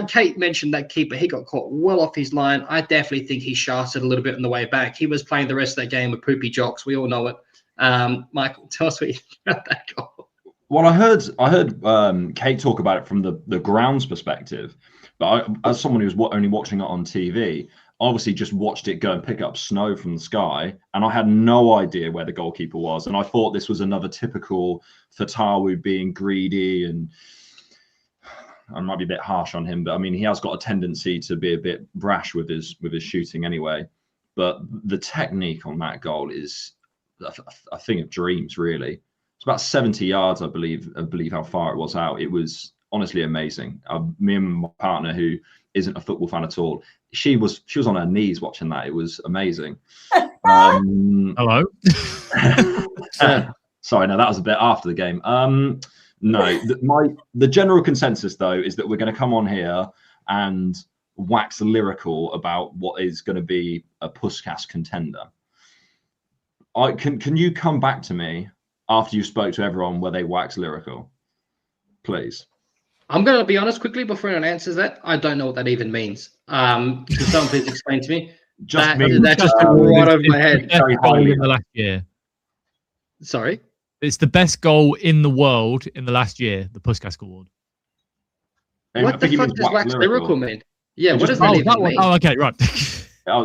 Kate mentioned that keeper. He got caught well off his line. I definitely think he shafted a little bit on the way back. He was playing the rest of that game with poopy jocks. We all know it. Michael, tell us what you think about that goal. Well, I heard Kate talk about it from the grounds perspective, but as someone who was only watching it on TV, obviously just watched it go and pick up snow from the sky, and I had no idea where the goalkeeper was, and I thought this was another typical Fatawu being greedy, and I might be a bit harsh on him, but I mean, he has got a tendency to be a bit brash with his shooting anyway. But the technique on that goal is a thing of dreams, really. It's about 70 yards, I believe how far it was out. It was honestly amazing. Me and my partner, who isn't a football fan at all, she was on her knees watching that. It was amazing. Hello. Sorry, no, that was a bit after the game. No, the general consensus though is that we're going to come on here and wax lyrical about what is going to be a Puskas contender. Can you come back to me after you spoke to everyone where they wax lyrical, please? I'm going to be honest quickly before anyone answers that. I don't know what that even means. Can someone please explain to me? That just right over my head. In the last year. Sorry? It's the best goal in the world in the last year, the Puskas Award. What the fuck does wax lyrical mean? Yeah, what does that even mean? Oh, okay, right.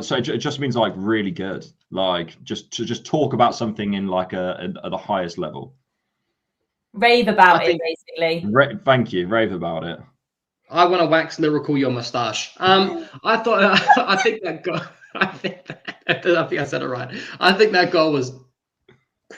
So it just means like really good, like just talk about something in like at the highest level. Rave about it, basically. Thank you, rave about it. I want to wax lyrical your mustache. I think that goal. I think I said it right. I think that goal was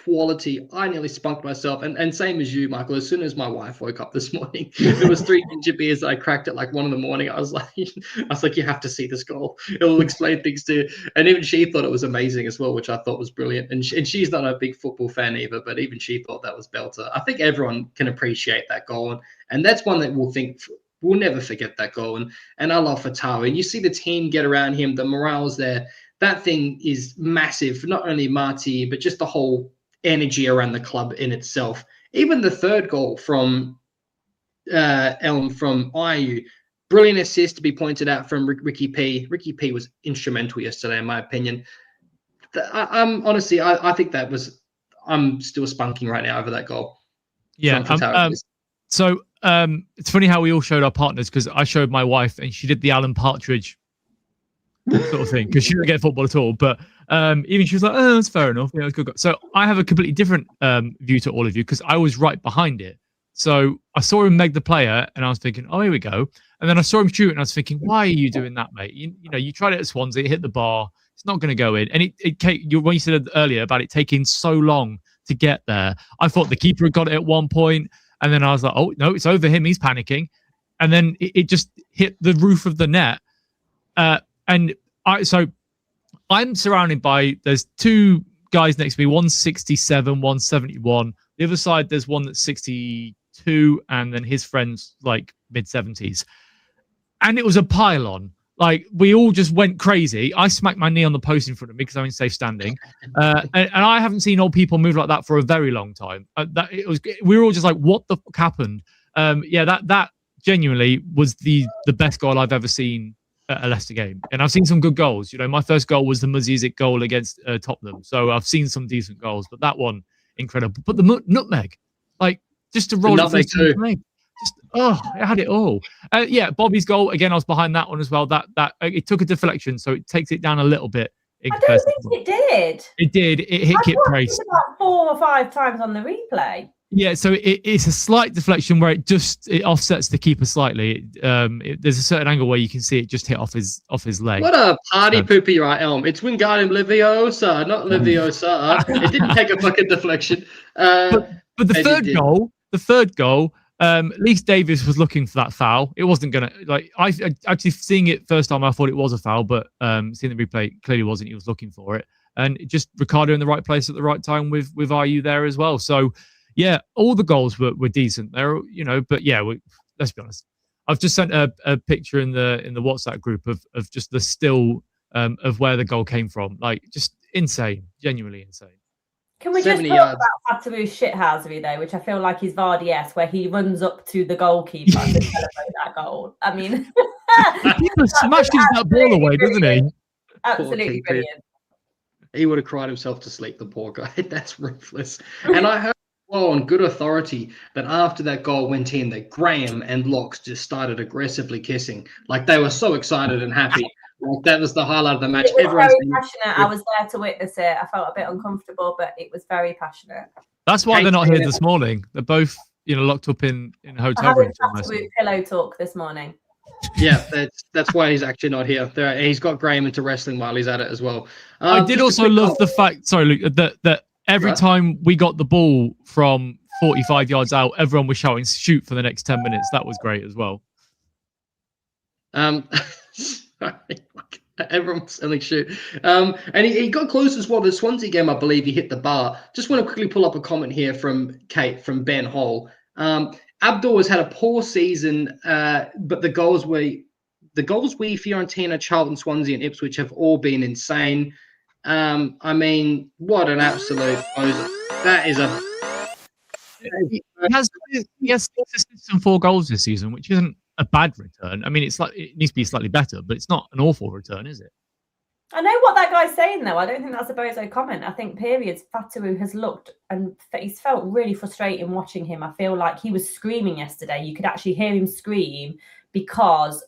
quality. I nearly spunked myself, and same as you, Michael. As soon as my wife woke up this morning, there was 3 ginger beers. I cracked at like 1 a.m. I was like, you have to see this goal. It will explain things to you. And even she thought it was amazing as well, which I thought was brilliant. And she's not a big football fan either, but even she thought that was belter. I think everyone can appreciate that goal, and that's one that we'll never forget that goal. And I love Fatawu. And you see the team get around him. The morale's there. That thing is massive. Not only Marty, but just the whole energy around the club in itself. Even the third goal from Elm from IU, brilliant assist to be pointed out from Ricky P. Ricky P was instrumental yesterday, in my opinion. Honestly, I think that was. I'm still spunking right now over that goal. Yeah. So it's funny how we all showed our partners, because I showed my wife and she did the Alan Partridge sort of thing, because she didn't get football at all. But even she was like, "Oh, that's fair enough. Yeah, it's good." So I have a completely different view to all of you, because I was right behind it. So I saw him make the player, and I was thinking, "Oh, here we go." And then I saw him shoot, and I was thinking, "Why are you doing that, mate? You know, you tried it at Swansea, it hit the bar. It's not going to go in." And when you said earlier about it taking so long to get there, I thought the keeper had got it at one point, and then I was like, "Oh no, it's over him. He's panicking." And then it just hit the roof of the net. So I'm surrounded by, there's 2 guys next to me. One's 67, one's 71. The other side, there's one that's 62, and then his friend's like mid-70s. And it was a pile-on. Like, we all just went crazy. I smacked my knee on the post in front of me because I'm in safe standing. And I haven't seen old people move like that for a very long time. We were all just like, what the fuck happened? That genuinely was the best goal I've ever seen at a Leicester game. And I've seen some good goals. You know, my first goal was the Muzizic goal against Tottenham. So I've seen some decent goals. But that one, incredible. But the nutmeg, like, just to roll it through. It had it all. Bobby's goal again. I was behind that one as well. That it took a deflection, so it takes it down a little bit. I don't think it did. It did. It hit Kit Price about 4 or 5 times on the replay. Yeah, so it's a slight deflection where it offsets the keeper slightly. There's a certain angle where you can see it just hit off his leg. What a party pooper you are, Elm. It's Wingardium Leviosa, not Leviosa. It didn't take a fucking deflection. But the third goal. Least Davis was looking for that foul. It wasn't gonna I actually seeing it first time. I thought it was a foul, but seeing the replay, clearly wasn't. He was looking for it, and just Ricardo in the right place at the right time with IU there as well. So yeah, all the goals were decent there, you know. But yeah, let's be honest. I've just sent a picture in the WhatsApp group of just the still of where the goal came from. Like, just insane, genuinely insane. Can we just talk about Fatawu's shithousery though, which I feel like is Vardy-esque, where he runs up to the goalkeeper to celebrate that goal. I mean, he smashes that ball away, doesn't he? Absolutely brilliant. He would have cried himself to sleep, the poor guy. That's ruthless. And I heard on good authority that after that goal went in, that Graham and Locks just started aggressively kissing. Like, they were so excited and happy. Like, that was the highlight of the match. It was very passionate. I was there to witness it. I felt a bit uncomfortable, but it was very passionate. That's why they're not here this morning. They're both, locked up in hotel rooms. Pillow talk this morning. Yeah, that's why he's actually not here. He's got Graham into wrestling while he's at it as well. I did also love the fact, sorry, Luke, that every time we got the ball from 45 yards out, everyone was shouting "shoot" for the next 10 minutes. That was great as well. Everyone was saying shoot. And he got close as well. The Swansea game, I believe, he hit the bar. Just want to quickly pull up a comment here from Kate from Ben Hall. Abdul has had a poor season, but the goals we Fiorentina, Charlton, Swansea, and Ipswich have all been insane. I mean, what an absolute poser. That is a. He has 6 assists and 4 goals this season, which isn't a bad return. I mean, it needs to be slightly better, but it's not an awful return, is it? I know what that guy's saying, though. I don't think that's a bozo comment. I think periods Fatawu has looked and he's felt really frustrating watching him. I feel like he was screaming yesterday. You could actually hear him scream because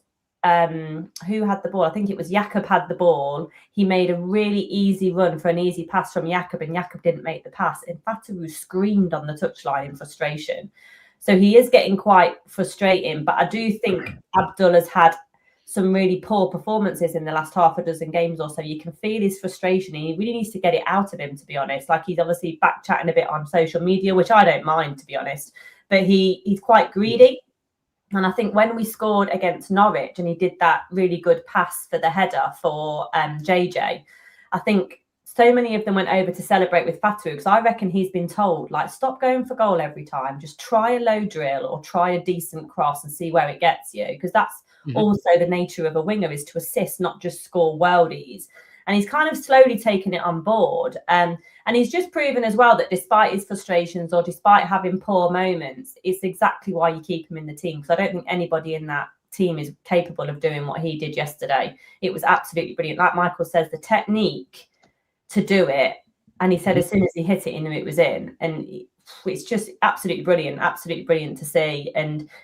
who had the ball? I think it was Jakob had the ball. He made a really easy run for an easy pass from Jakob, and Jakob didn't make the pass. And Fatawu screamed on the touchline in frustration. So he is getting quite frustrating. But I do think Abdul has had some really poor performances in the last half a dozen games or so. You can feel his frustration. He really needs to get it out of him, to be honest. Like, he's obviously back chatting a bit on social media, which I don't mind, to be honest. But he's quite greedy. And I think when we scored against Norwich and he did that really good pass for the header for JJ, I think so many of them went over to celebrate with Fatawu, because I reckon he's been told, like, stop going for goal every time. Just try a low drill or try a decent cross and see where it gets you. Because that's also the nature of a winger, is to assist, not just score worldies. And he's kind of slowly taken it on board. And he's just proven as well that despite his frustrations or despite having poor moments, it's exactly why you keep him in the team. Because I don't think anybody in that team is capable of doing what he did yesterday. It was absolutely brilliant. Like Michael says, the technique to do it. And he said as soon as he hit it, he knew it was in. And it's just absolutely brilliant to see.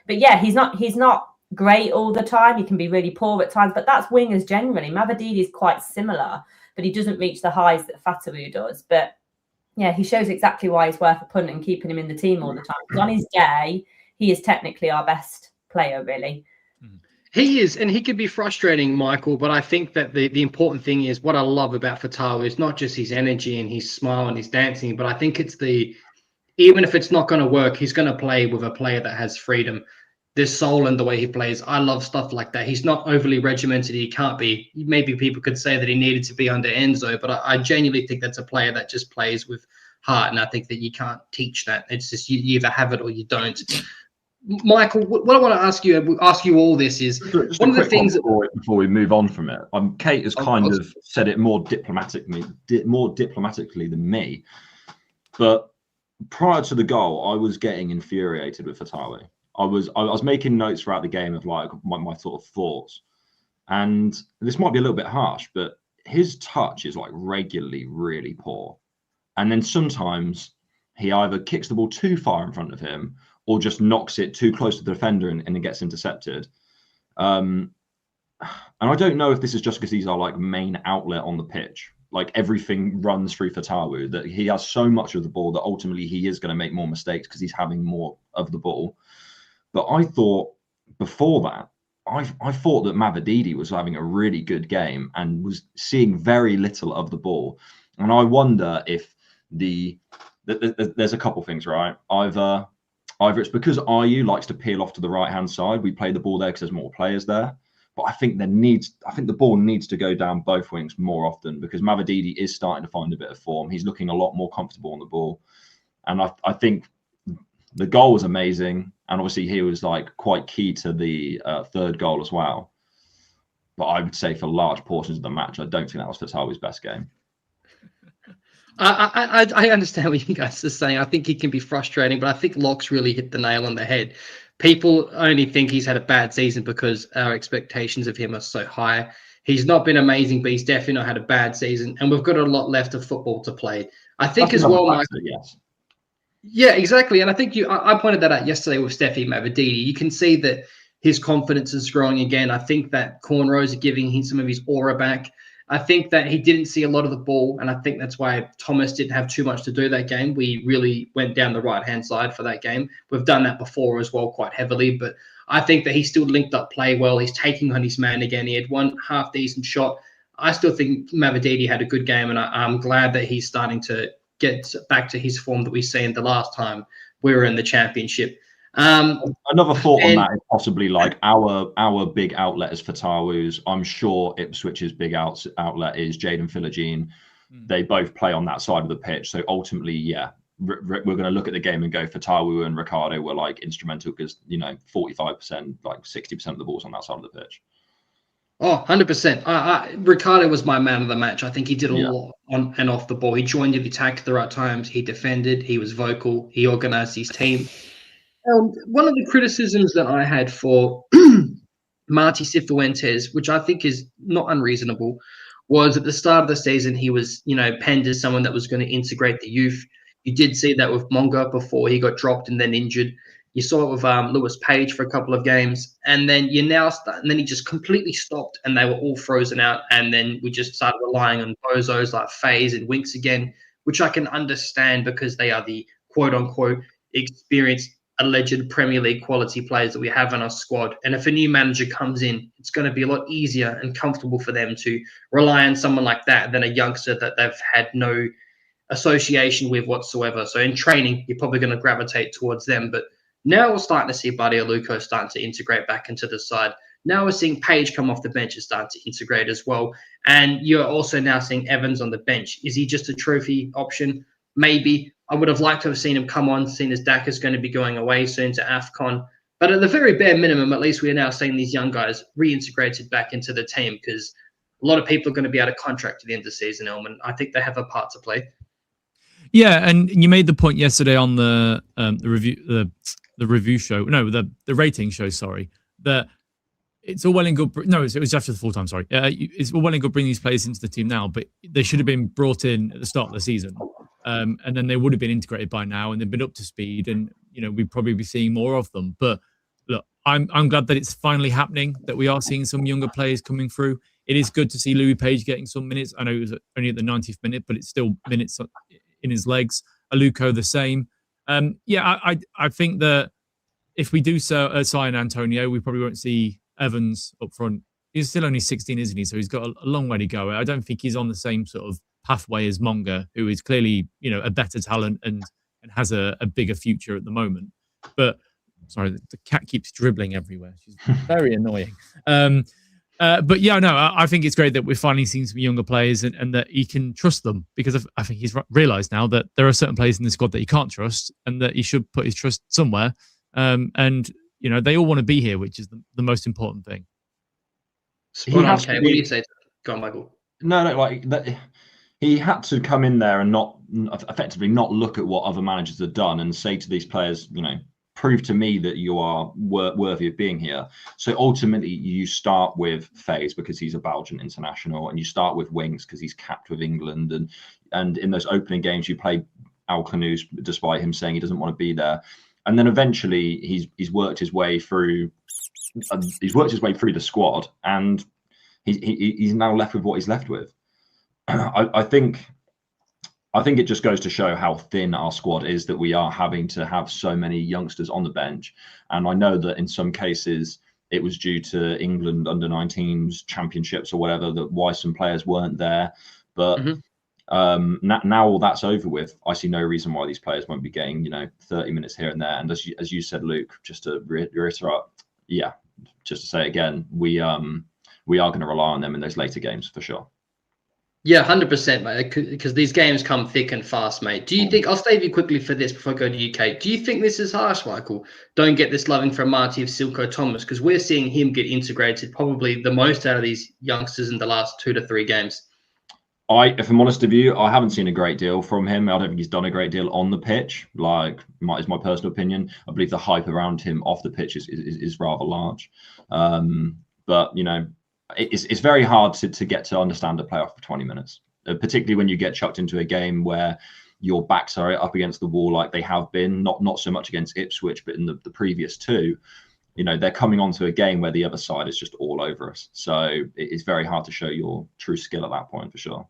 But yeah, he's not great all the time. He can be really poor at times, but that's wingers generally. Mavididi is quite similar, but he doesn't reach the highs that Fatawu does. But yeah, he shows exactly why he's worth a punt and keeping him in the team all the time. Because on his day, he is technically our best player, really. He is, and he could be frustrating, Michael, but I think that the important thing is, what I love about Fatawu is not just his energy and his smile and his dancing, but I think it's even if it's not going to work, he's going to play with a player that has freedom. there's soul in the way he plays. I love stuff like that. He's not overly regimented. He can't be. Maybe people could say that he needed to be under Enzo, but I genuinely think that's a player that just plays with heart, and I think that you can't teach that. It's just you either have it or you don't. Michael, what I want to ask you all this is just one of the things before we move on from it. Kate has kind of said it more diplomatically than me, but prior to the goal, I was getting infuriated with Fatawu. I was making notes throughout the game of like my sort of thoughts, and this might be a little bit harsh, but his touch is like regularly really poor, and then sometimes he either kicks the ball too far in front of him or just knocks it too close to the defender and it gets intercepted. And I don't know if this is just because he's our like main outlet on the pitch. Like everything runs through Fatawu, that he has so much of the ball that ultimately he is going to make more mistakes because he's having more of the ball. But I thought before that, I thought that Mavididi was having a really good game and was seeing very little of the ball. And I wonder if there's a couple things, right? Either it's because Ayew likes to peel off to the right-hand side. We play the ball there because there's more players there. But I think the ball needs to go down both wings more often because Mavididi is starting to find a bit of form. He's looking a lot more comfortable on the ball. And I think the goal was amazing. And obviously he was like quite key to the third goal as well. But I would say for large portions of the match, I don't think that was Fatawu's best game. I understand what you guys are saying. I think he can be frustrating, but I think Locke's really hit the nail on the head. People only think he's had a bad season because our expectations of him are so high. He's not been amazing, but he's definitely not had a bad season. And we've got a lot left of football to play. I think as well, Mike. Yes. Yeah, exactly. And I think I pointed that out yesterday with Steffi Mavididi. You can see that his confidence is growing again. I think that cornrows are giving him some of his aura back. I think that he didn't see a lot of the ball, and I think that's why Thomas didn't have too much to do that game. We really went down the right-hand side for that game. We've done that before as well quite heavily, but I think that he still linked up play well. He's taking on his man again. He had one half-decent shot. I still think Mavididi had a good game, and I'm glad that he's starting to get back to his form that we seen the last time we were in the championship. Another thought on that is possibly like our big outlet is Fatawu's. I'm sure Ipswich's big outlet is Jaden Philogene. They both play on that side of the pitch. So ultimately, yeah, we're going to look at the game and go Fatawu and Ricardo were like instrumental because, 45%, like 60% of the balls on that side of the pitch. Oh, 100%. Ricardo was my man of the match. I think he did a lot on and off the ball. He joined the attack at the right times. He defended. He was vocal. He organised his team. One of the criticisms that I had for Marti Cifuentes, which I think is not unreasonable, was at the start of the season he was, penned as someone that was going to integrate the youth. You did see that with Monga before he got dropped and then injured. You saw it with Lewis Page for a couple of games, and then and then he just completely stopped, and they were all frozen out. And then we just started relying on bozos like Faze and Winks again, which I can understand because they are the quote unquote experienced, alleged Premier League quality players that we have in our squad. And if a new manager comes in, it's going to be a lot easier and comfortable for them to rely on someone like that than a youngster that they've had no association with whatsoever. So in training, you're probably going to gravitate towards them. But now we're starting to see Buddy Aluko starting to integrate back into the side. Now we're seeing Page come off the bench and start to integrate as well. And you're also now seeing Evans on the bench. Is he just a trophy option? Maybe. I would have liked to have seen him come on, seeing as Dak is going to be going away soon to AFCON. But at the very bare minimum, at least we are now seeing these young guys reintegrated back into the team because a lot of people are going to be out of contract at the end of the season, Elman. I think they have a part to play. Yeah, and you made the point yesterday on the review show. No, the rating show. Sorry, that it's all well and good. No, it was after the full time. Sorry, it's all well and good bringing these players into the team now, but they should have been brought in at the start of the season, and then they would have been integrated by now, and they've been up to speed, and we'd probably be seeing more of them. But look, I'm glad that it's finally happening. That we are seeing some younger players coming through. It is good to see Louis Page getting some minutes. I know it was only at the 90th minute, but it's still minutes in his legs. Aluko the same. I think that if we do sign Antonio, we probably won't see Evans up front. He's still only 16, isn't he? So he's got a long way to go. I don't think he's on the same sort of pathway as Monga, who is clearly, a better talent and has a bigger future at the moment. But Sorry, the cat keeps dribbling everywhere. She's very annoying. But yeah, no, I think it's great that we're finally seeing some younger players and that he can trust them, because I think he's realised now that there are certain players in the squad that he can't trust and that he should put his trust somewhere. And, you know, they all want to be here, which is the most important thing. Spot on, okay. What do you say? Go on, Michael. No, like that. He had to come in there and not look at what other managers had done and say to these players, you know, prove to me that you are worthy of being here. So ultimately, you start with Faes because he's a Belgian international, and you start with Winks because he's capped with England. And in those opening games, you play Al Khanous despite him saying he doesn't want to be there. And then eventually, he's worked his way through. He's worked his way through the squad, and he's now left with what he's left with. I think it just goes to show how thin our squad is, that we are having to have so many youngsters on the bench. And I know that in some cases it was due to England under-19s championships or whatever, that why some players weren't there. But now all that's over with, I see no reason why these players won't be getting, you know, 30 minutes here and there. And as you said, Luke, just to reiterate, just to say again, we are going to rely on them in those later games for sure. Yeah, 100%, mate, because these games come thick and fast, mate. Do you think, I'll stay with you quickly for this before I go to UK. Do you think this is harsh, Michael? Don't get this loving from Marty of Silko Thomas, because we're seeing him get integrated probably the most out of these youngsters in the last 2 to 3 games. If I'm honest with you, I haven't seen a great deal from him. I don't think he's done a great deal on the pitch. Like, is my personal opinion. I believe the hype around him off the pitch is rather large. But, you know, it's very hard to get to understand a playoff for 20 minutes, particularly when you get chucked into a game where your backs are up against the wall like they have been, not so much against Ipswich, but in the previous 2. You know, they're coming onto a game where the other side is just all over us. So it's very hard to show your true skill at that point, for sure.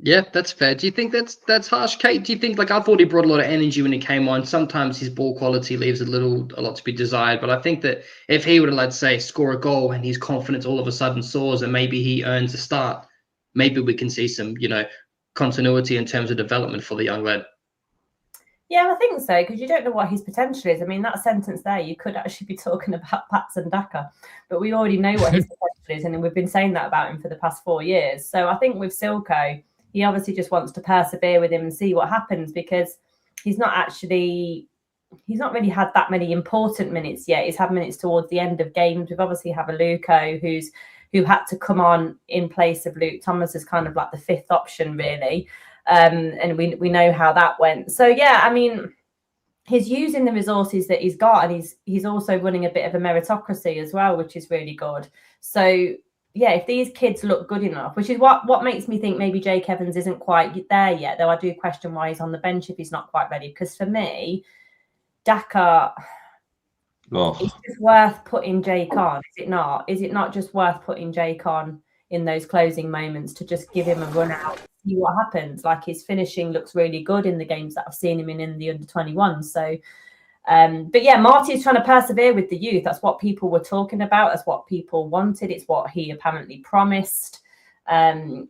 Yeah, that's fair. Do you think that's harsh, Kate? Do you think, like, I thought he brought a lot of energy when he came on. Sometimes his ball quality leaves a lot to be desired. But I think that if he were to, let's say, score a goal and his confidence all of a sudden soars and maybe he earns a start, maybe we can see some, you know, continuity in terms of development for the young lad. Yeah, I think so, because you don't know what his potential is. I mean, that sentence there, you could actually be talking about Patson Daka, but we already know what his potential is, and we've been saying that about him for the past 4 years. So I think with Silko, he obviously just wants to persevere with him and see what happens, because he's not really had that many important minutes yet. He's had minutes towards the end of games. We've obviously have a Luco who had to come on in place of Luke Thomas as kind of like the 5th option, really. And we know how that went. So, yeah, I mean, he's using the resources that he's got, and he's also running a bit of a meritocracy as well, which is really good. So, yeah, if these kids look good enough, which is what makes me think maybe Jake Evans isn't quite there yet, though I do question why he's on the bench if he's not quite ready. Because for me, Daka, it's just worth putting Jake on, is it not? Is it not just worth putting Jake on in those closing moments to just give him a run out, see what happens? Like, his finishing looks really good in the games that I've seen him in the under-21. So, but yeah, Marty is trying to persevere with the youth. That's what people were talking about. That's what people wanted. It's what he apparently promised. And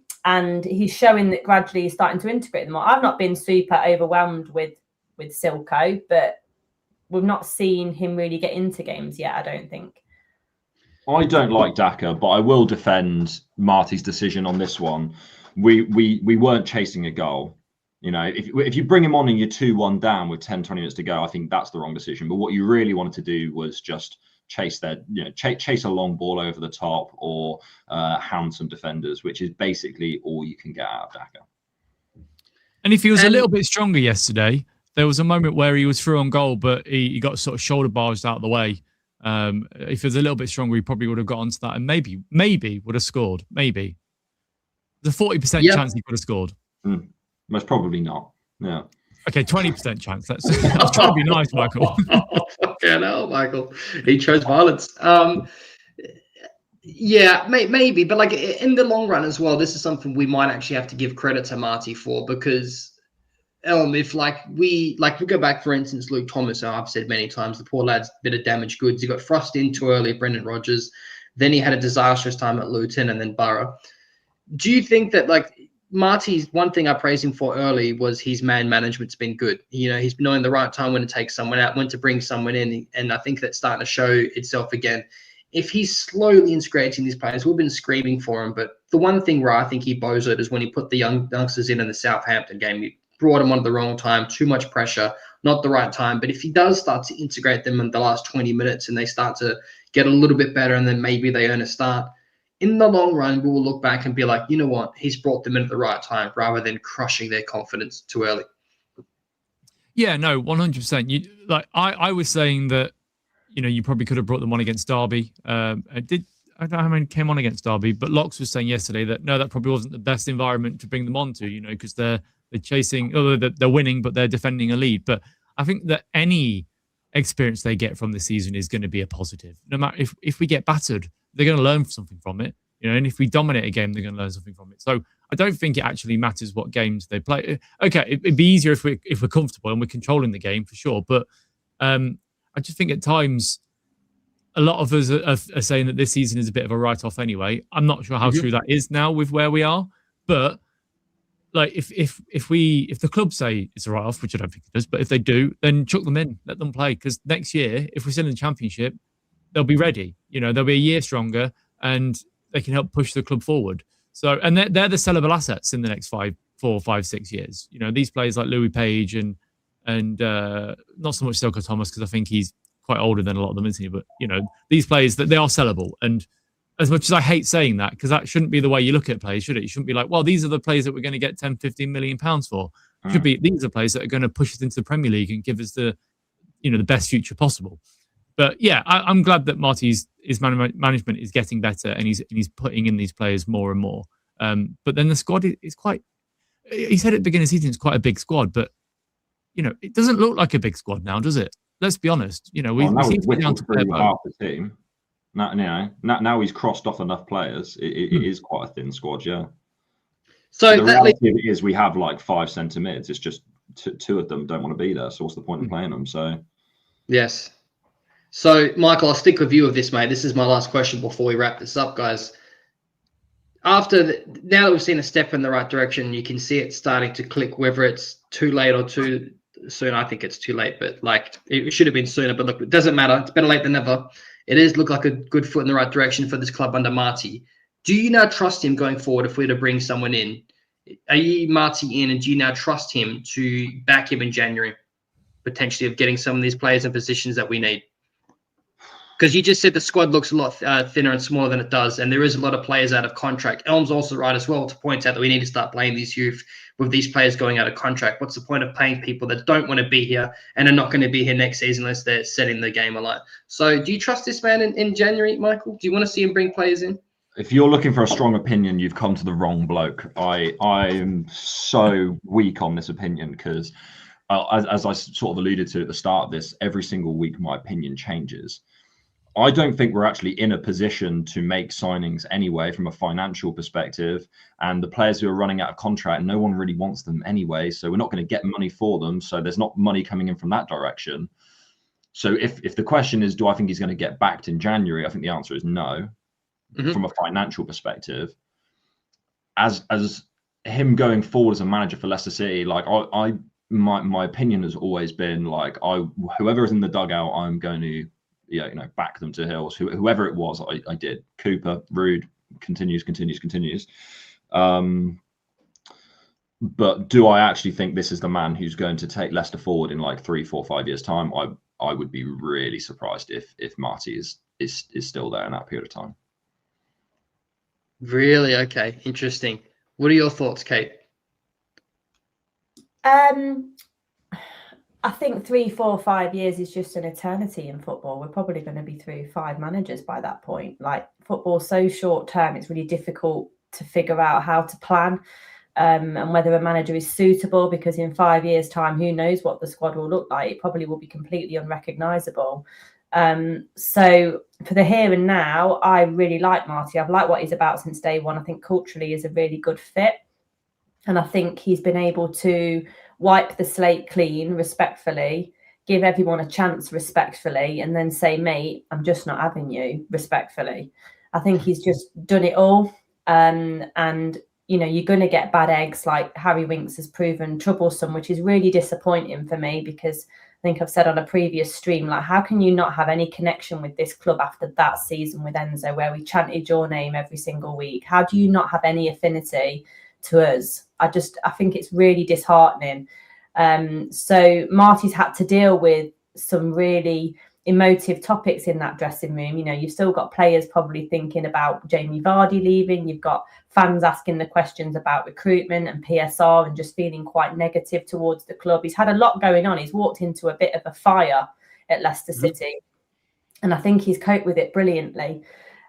he's showing that gradually he's starting to integrate them more. I've not been super overwhelmed with Silko, but we've not seen him really get into games yet, I don't think. I don't like Daka, but I will defend Marty's decision on this one. We weren't chasing a goal. You know, if you bring him on and you're 2-1 down with 10, 20 minutes to go, I think that's the wrong decision. But what you really wanted to do was just chase a long ball over the top or hound some defenders, which is basically all you can get out of Daka. And if he was a little bit stronger yesterday, there was a moment where he was through on goal, but he got sort of shoulder barged out of the way. If he was a little bit stronger, he probably would have got onto that and maybe would have scored. Maybe. There's a 40% chance he could have scored. Most probably not. Yeah. Okay, 20% chance. I was trying to be nice, Michael. Fucking hell, Michael. He chose violence. Yeah, maybe, but like in the long run as well, this is something we might actually have to give credit to Marty for, because if we go back, for instance, Luke Thomas, I've said many times, the poor lad's a bit of damaged goods. He got thrust in too early at Brendan Rodgers. Then he had a disastrous time at Luton and then Borough. Do you think that, like, Marty's one thing I praised him for early was his man management's been good. He's been knowing the right time when to take someone out, when to bring someone in, and I think that's starting to show itself again. If he's slowly integrating these players, we've been screaming for him, but the one thing where I think he bozoed is when he put the youngsters in the Southampton game. He brought them on at the wrong time, too much pressure, not the right time. But if he does start to integrate them in the last 20 minutes and they start to get a little bit better and then maybe they earn a start, in the long run, we will look back and be like, you know what, he's brought them in at the right time rather than crushing their confidence too early. Yeah, no, 100%. I was saying that, you probably could have brought them on against Derby. I don't know how many came on against Derby, but Locks was saying yesterday that no, that probably wasn't the best environment to bring them on to, because they're chasing, they're winning, but they're defending a lead. But I think that any experience they get from this season is going to be a positive. No matter if we get battered, they're going to learn something from it, and if we dominate a game, they're going to learn something from it. So I don't think it actually matters what games they play. Okay, it'd be easier if we're comfortable and we're controlling the game for sure. But I just think at times a lot of us are saying that this season is a bit of a write-off anyway. I'm not sure how true that is now with where we are, but like if the club say it's a write-off, which I don't think it does, but if they do, then chuck them in, let them play, because next year, if we're still in the Championship, they'll be ready. They'll be a year stronger, and they can help push the club forward. So, and they're the sellable assets in the next 4, 5, 6 years. These players like Louis Page and not so much Selko Thomas, because I think he's quite older than a lot of them, isn't he? But these players, that they are sellable. And as much as I hate saying that, because that shouldn't be the way you look at players, should it? You shouldn't be like, well, these are the players that we're going to get 10, 15 million pounds for. It should be, these are players that are going to push us into the Premier League and give us the best future possible. But yeah, I'm glad that Marty's management is getting better, and he's putting in these players more and more. But then the squad is quite. He said at the beginning of the season it's quite a big squad, but it doesn't look like a big squad now, does it? Let's be honest. We seem to be down to half the team. Now he's crossed off enough players. It is quite a thin squad, yeah. So the reality of it is we have like 5 centre mids. It's just two of them don't want to be there. So what's the point of playing them? So yes. So Michael, I'll stick with you with this, mate. This is my last question before we wrap this up, guys. Now that we've seen a step in the right direction, you can see it starting to click. Whether it's too late or too soon, I think it's too late. But it should have been sooner. But look, it doesn't matter. It's better late than never. It is look like a good foot in the right direction for this club under Marty. Do you now trust him going forward if we were to bring someone in? Are you Marty in, and do you now trust him to back him in January, potentially of getting some of these players in positions that we need? Because you just said the squad looks a lot thinner and smaller than it does, and there is a lot of players out of contract. Elm's also right as well to point out that we need to start playing these youth with these players going out of contract. What's the point of paying people that don't want to be here and are not going to be here next season unless they're setting the game alight? So do you trust this man in January, Michael? Do you want to see him bring players in? If you're looking for a strong opinion, you've come to the wrong bloke. I'm so weak on this opinion because, as I sort of alluded to at the start of this, every single week my opinion changes. I don't think we're actually in a position to make signings anyway from a financial perspective, and the players who are running out of contract, no one really wants them anyway, so we're not going to get money for them, so there's not money coming in from that direction. So if the question is, do I think he's going to get backed in January, I think the answer is no. From a financial perspective, as him going forward as a manager for Leicester City, my opinion has always been whoever is in the dugout, I'm going to back them to hills. Whoever it was, I did. Cooper, Rude, continues. But do I actually think this is the man who's going to take Leicester forward in 3, 4, 5 years' time? I would be really surprised if Marty is still there in that period of time. Really? Okay. Interesting. What are your thoughts, Kate? I think 3, 4, 5 years is just an eternity in football. We're probably going to be through 5 managers by that point. Football's so short term, it's really difficult to figure out how to plan and whether a manager is suitable, because in 5 years' time, who knows what the squad will look like? It probably will be completely unrecognisable. So for the here and now, I really like Marty. I've liked what he's about since day one. I think culturally is a really good fit. And I think he's been able to wipe the slate clean respectfully, give everyone a chance respectfully, and then say, mate, I'm just not having you respectfully. I think he's just done it all. And you're going to get bad eggs like Harry Winks has proven troublesome, which is really disappointing for me, because I think I've said on a previous stream, like, how can you not have any connection with this club after that season with Enzo, where we chanted your name every single week? How do you not have any affinity to us? I think it's really disheartening. So Marty's had to deal with some really emotive topics in that dressing room. You've still got players probably thinking about Jamie Vardy leaving. You've got fans asking the questions about recruitment and PSR and just feeling quite negative towards the club. He's had a lot going on. He's walked into a bit of a fire at Leicester City, and I think he's coped with it brilliantly.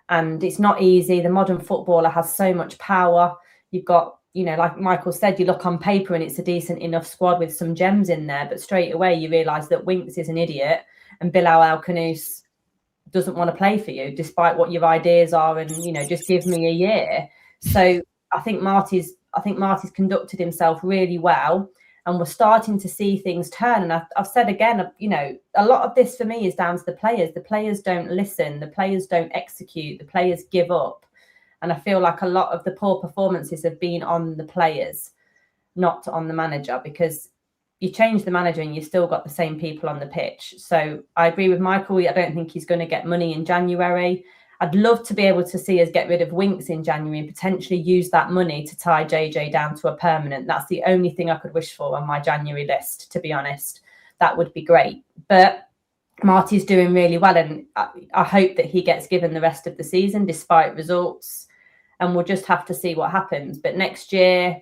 And it's not easy. The modern footballer has so much power. You've got, like Michael said, you look on paper and it's a decent enough squad with some gems in there, but straight away you realise that Winks is an idiot and Bilal El-Khanous doesn't want to play for you, despite what your ideas are, and just give me a year. So I think Marty's conducted himself really well, and we're starting to see things turn. And I've said again, a lot of this for me is down to the players. The players don't listen. The players don't execute. The players give up. And I feel like a lot of the poor performances have been on the players, not on the manager, because you change the manager and you've still got the same people on the pitch. So I agree with Michael. I don't think he's going to get money in January. I'd love to be able to see us get rid of Winks in January and potentially use that money to tie JJ down to a permanent. That's the only thing I could wish for on my January list, to be honest. That would be great. But Marty's doing really well, and I hope that he gets given the rest of the season despite results, and we'll just have to see what happens. But next year,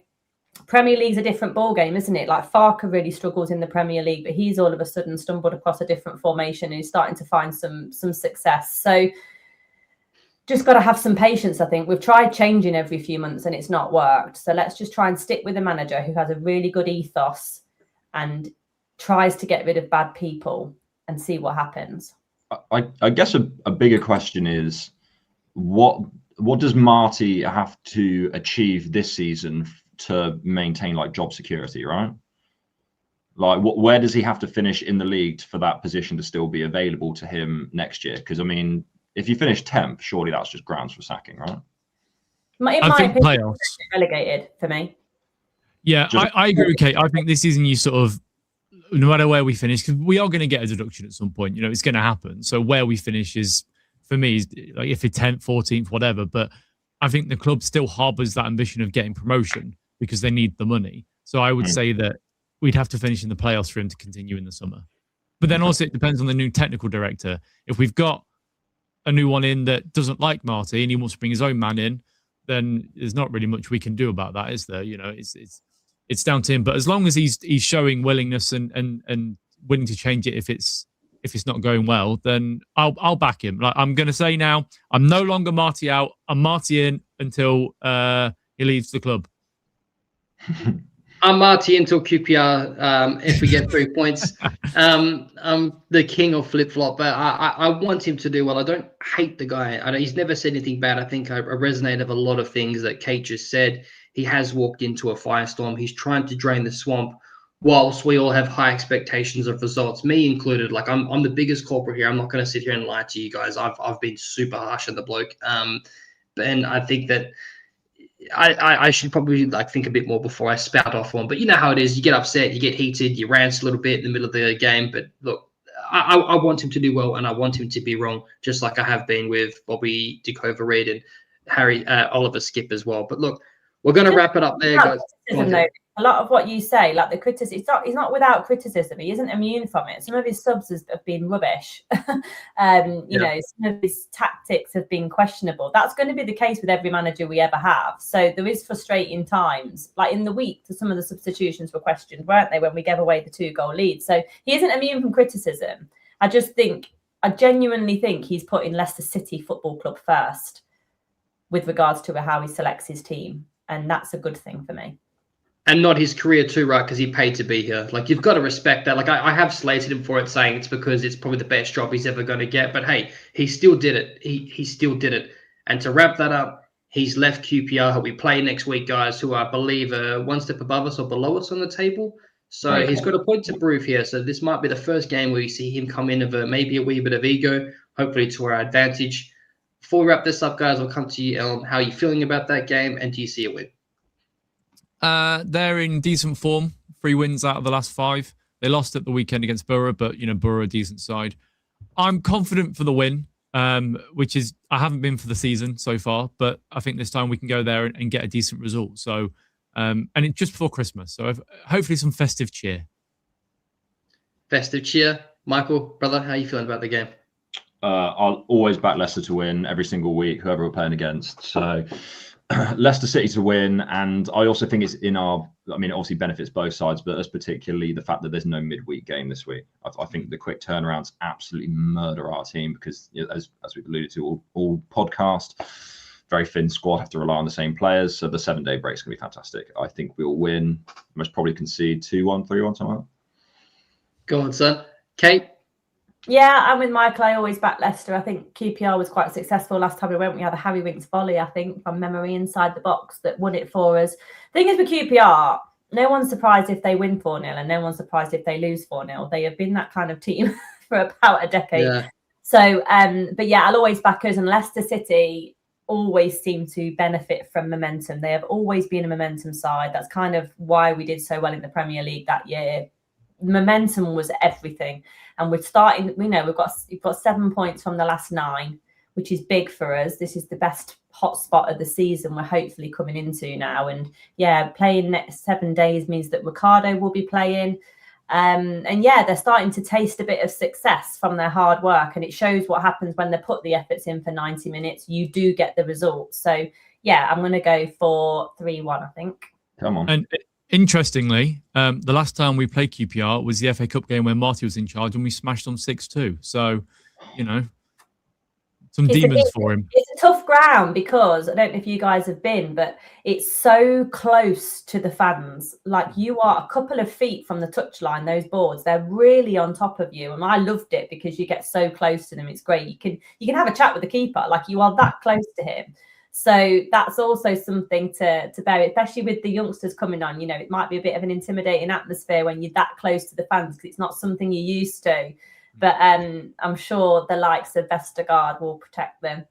Premier League's a different ball game, isn't it? Like, Farke really struggles in the Premier League, but he's all of a sudden stumbled across a different formation and he's starting to find some success. So just got to have some patience, I think. We've tried changing every few months and it's not worked. So let's just try and stick with a manager who has a really good ethos and tries to get rid of bad people and see what happens. I guess a bigger question is, what does Marty have to achieve this season to maintain like job security, right? Like, where does he have to finish in the league for that position to still be available to him next year? Because I mean, if you finish 10th, surely that's just grounds for sacking, right? I think playoffs relegated for me. Yeah, I agree with Kate. I think this season you sort of, no matter where we finish, because we are going to get a deduction at some point. It's going to happen. So where we finish is, for me, is like if it's 10th, 14th, whatever. But I think the club still harbours that ambition of getting promotion because they need the money. So I would say that we'd have to finish in the playoffs for him to continue in the summer. But then also it depends on the new technical director. If we've got a new one in that doesn't like Marty and he wants to bring his own man in, then there's not really much we can do about that, is there? It's down to him. But as long as he's showing willingness and willing to change it if it's not going well, then I'll back him. Like, I'm going to say now, I'm no longer Marty out. I'm Marty in until he leaves the club. I'm Marty until QPR. If we get 3 points, I'm the king of flip flop. But I want him to do well. I don't hate the guy. He's never said anything bad. I think I resonate with a lot of things that Kate just said. He has walked into a firestorm. He's trying to drain the swamp, whilst we all have high expectations of results, me included. Like, I'm the biggest culprit here. I'm not going to sit here and lie to you guys. I've been super harsh on the bloke. And I think that I should probably think a bit more before I spout off one. But you know how it is. You get upset, you get heated, you rant a little bit in the middle of the game. But look, I want him to do well, and I want him to be wrong, just like I have been with Bobby Decordova-Reed and Harry Oliver Skip as well. But look, we're going to wrap it up there, guys. A lot of what you say, like the criticism, he's not without criticism. He isn't immune from it. Some of his subs have been rubbish. Some of his tactics have been questionable. That's going to be the case with every manager we ever have. So there is frustrating times. Like in the week, some of the substitutions were questioned, weren't they, when we gave away the 2-goal lead? So he isn't immune from criticism. I genuinely think he's putting Leicester City Football Club first with regards to how he selects his team. And that's a good thing for me. And not his career too, right? Because he paid to be here. Like, you've got to respect that. Like, I have slated him for it, saying it's because it's probably the best job he's ever going to get. But hey, he still did it. He still did it. And to wrap that up, he's left QPR, who we play next week, guys, who I believe are one step above us or below us on the table. So he's got a point to prove here. So this might be the first game where you see him come in of maybe a wee bit of ego, hopefully to our advantage. Before we wrap this up, guys, I'll come to you, Ellen. How are you feeling about that game, and do you see a win? They're in decent form. 3 wins out of the last 5. They lost at the weekend against Borough, but Borough a decent side. I'm confident for the win, which is I haven't been for the season so far, but I think this time we can go there and get a decent result. So, and it's just before Christmas, so hopefully some festive cheer. Festive cheer, Michael, brother. How are you feeling about the game? I'll always back Leicester to win every single week, whoever we're playing against. So Leicester City to win, and I also think it's it obviously benefits both sides, but as particularly the fact that there's no midweek game this week. I think the quick turnarounds absolutely murder our team because, as we've alluded to all podcast, very thin squad, have to rely on the same players. So the 7-day break is going to be fantastic. I think we'll win. Most probably concede 2-1, 3-1, something like that. Go on, son. Kate? Yeah, I'm with Michael. I always back Leicester. I think QPR was quite successful last time we went. We had a Harry Winks volley, I think, from memory inside the box that won it for us. The thing is with QPR, no one's surprised if they win 4-0 and no one's surprised if they lose 4-0. They have been that kind of team for about a decade. Yeah. So, but yeah, I'll always back us. And Leicester City always seem to benefit from momentum. They have always been a momentum side. That's kind of why we did so well in the Premier League that year. Momentum was everything, and we're starting. We've got 7 points from the last 9, which is big for us. This is the best hotspot of the season we're hopefully coming into now. And yeah, playing next 7 days means that Ricardo will be playing. And yeah, they're starting to taste a bit of success from their hard work, and it shows what happens when they put the efforts in for 90 minutes. You do get the results. So yeah, I'm going to go for 3-1. I think. Come on. And interestingly, the last time we played QPR was the FA Cup game when Marty was in charge, and we smashed them 6-2. So, some demons for him. It's a tough ground because I don't know if you guys have been, but it's so close to the fans. Like you are a couple of feet from the touchline, those boards, they're really on top of you. And I loved it because you get so close to them. It's great. You can have a chat with the keeper, like you are that close to him. So that's also something to bear, especially with the youngsters coming on. It might be a bit of an intimidating atmosphere when you're that close to the fans because it's not something you're used to. But I'm sure the likes of Vestergaard will protect them.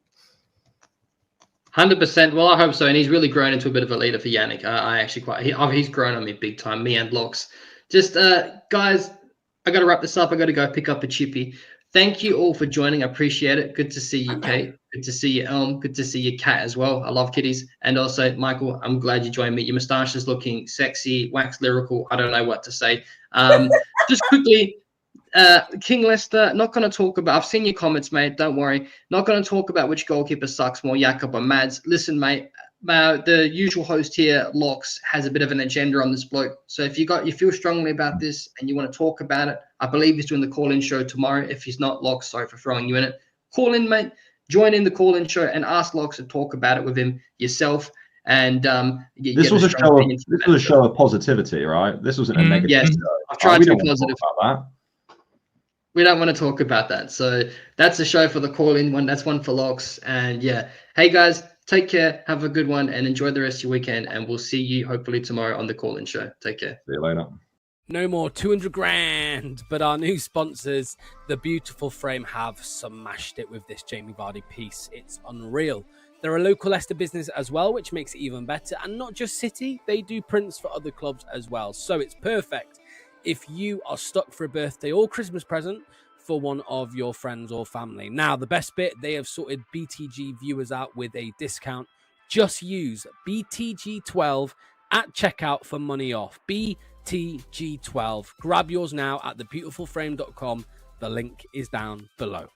100%. Well, I hope so. And he's really grown into a bit of a leader for Yannick. He's grown on me big time, me and Locks. Just, guys, I got to wrap this up. I got to go pick up a chippy. Thank you all for joining. I appreciate it. Good to see you, Kate. Good to see you, Elm. Good to see you, Cat, as well. I love kitties. And also, Michael, I'm glad you joined me. Your moustache is looking sexy, wax lyrical. I don't know what to say. Just quickly, King Leicester, not going to talk about, I've seen your comments, mate. Don't worry. Not going to talk about which goalkeeper sucks more, Jakob or Mads. Listen, mate. The usual host here, Locks, has a bit of an agenda on this bloke. So if you feel strongly about this and you want to talk about it, I believe he's doing the call-in show tomorrow. If he's not, Locks, sorry for throwing you in it. Call in, mate. Join in the call-in show and ask Locks to talk about it with him yourself. And this was a show of positivity, right? This wasn't a negative. Yes, I've tried to be positive about that. We don't want to talk about that. So that's a show for the call-in one. That's one for Locks. And yeah, hey guys. Take care, have a good one, and enjoy the rest of your weekend. And we'll see you hopefully tomorrow on the call-in show. Take care. See you later. No more 200 grand, but our new sponsors, The Beautiful Frame, have smashed it with this Jamie Vardy piece. It's unreal. They're a local Leicester business as well, which makes it even better. And not just City, they do prints for other clubs as well. So it's perfect if you are stuck for a birthday or Christmas present for one of your friends or family. Now, the best bit, they have sorted BTG viewers out with a discount. Just use BTG12 at checkout for money off. BTG12. Grab yours now at thebeautifulframe.com. The link is down below.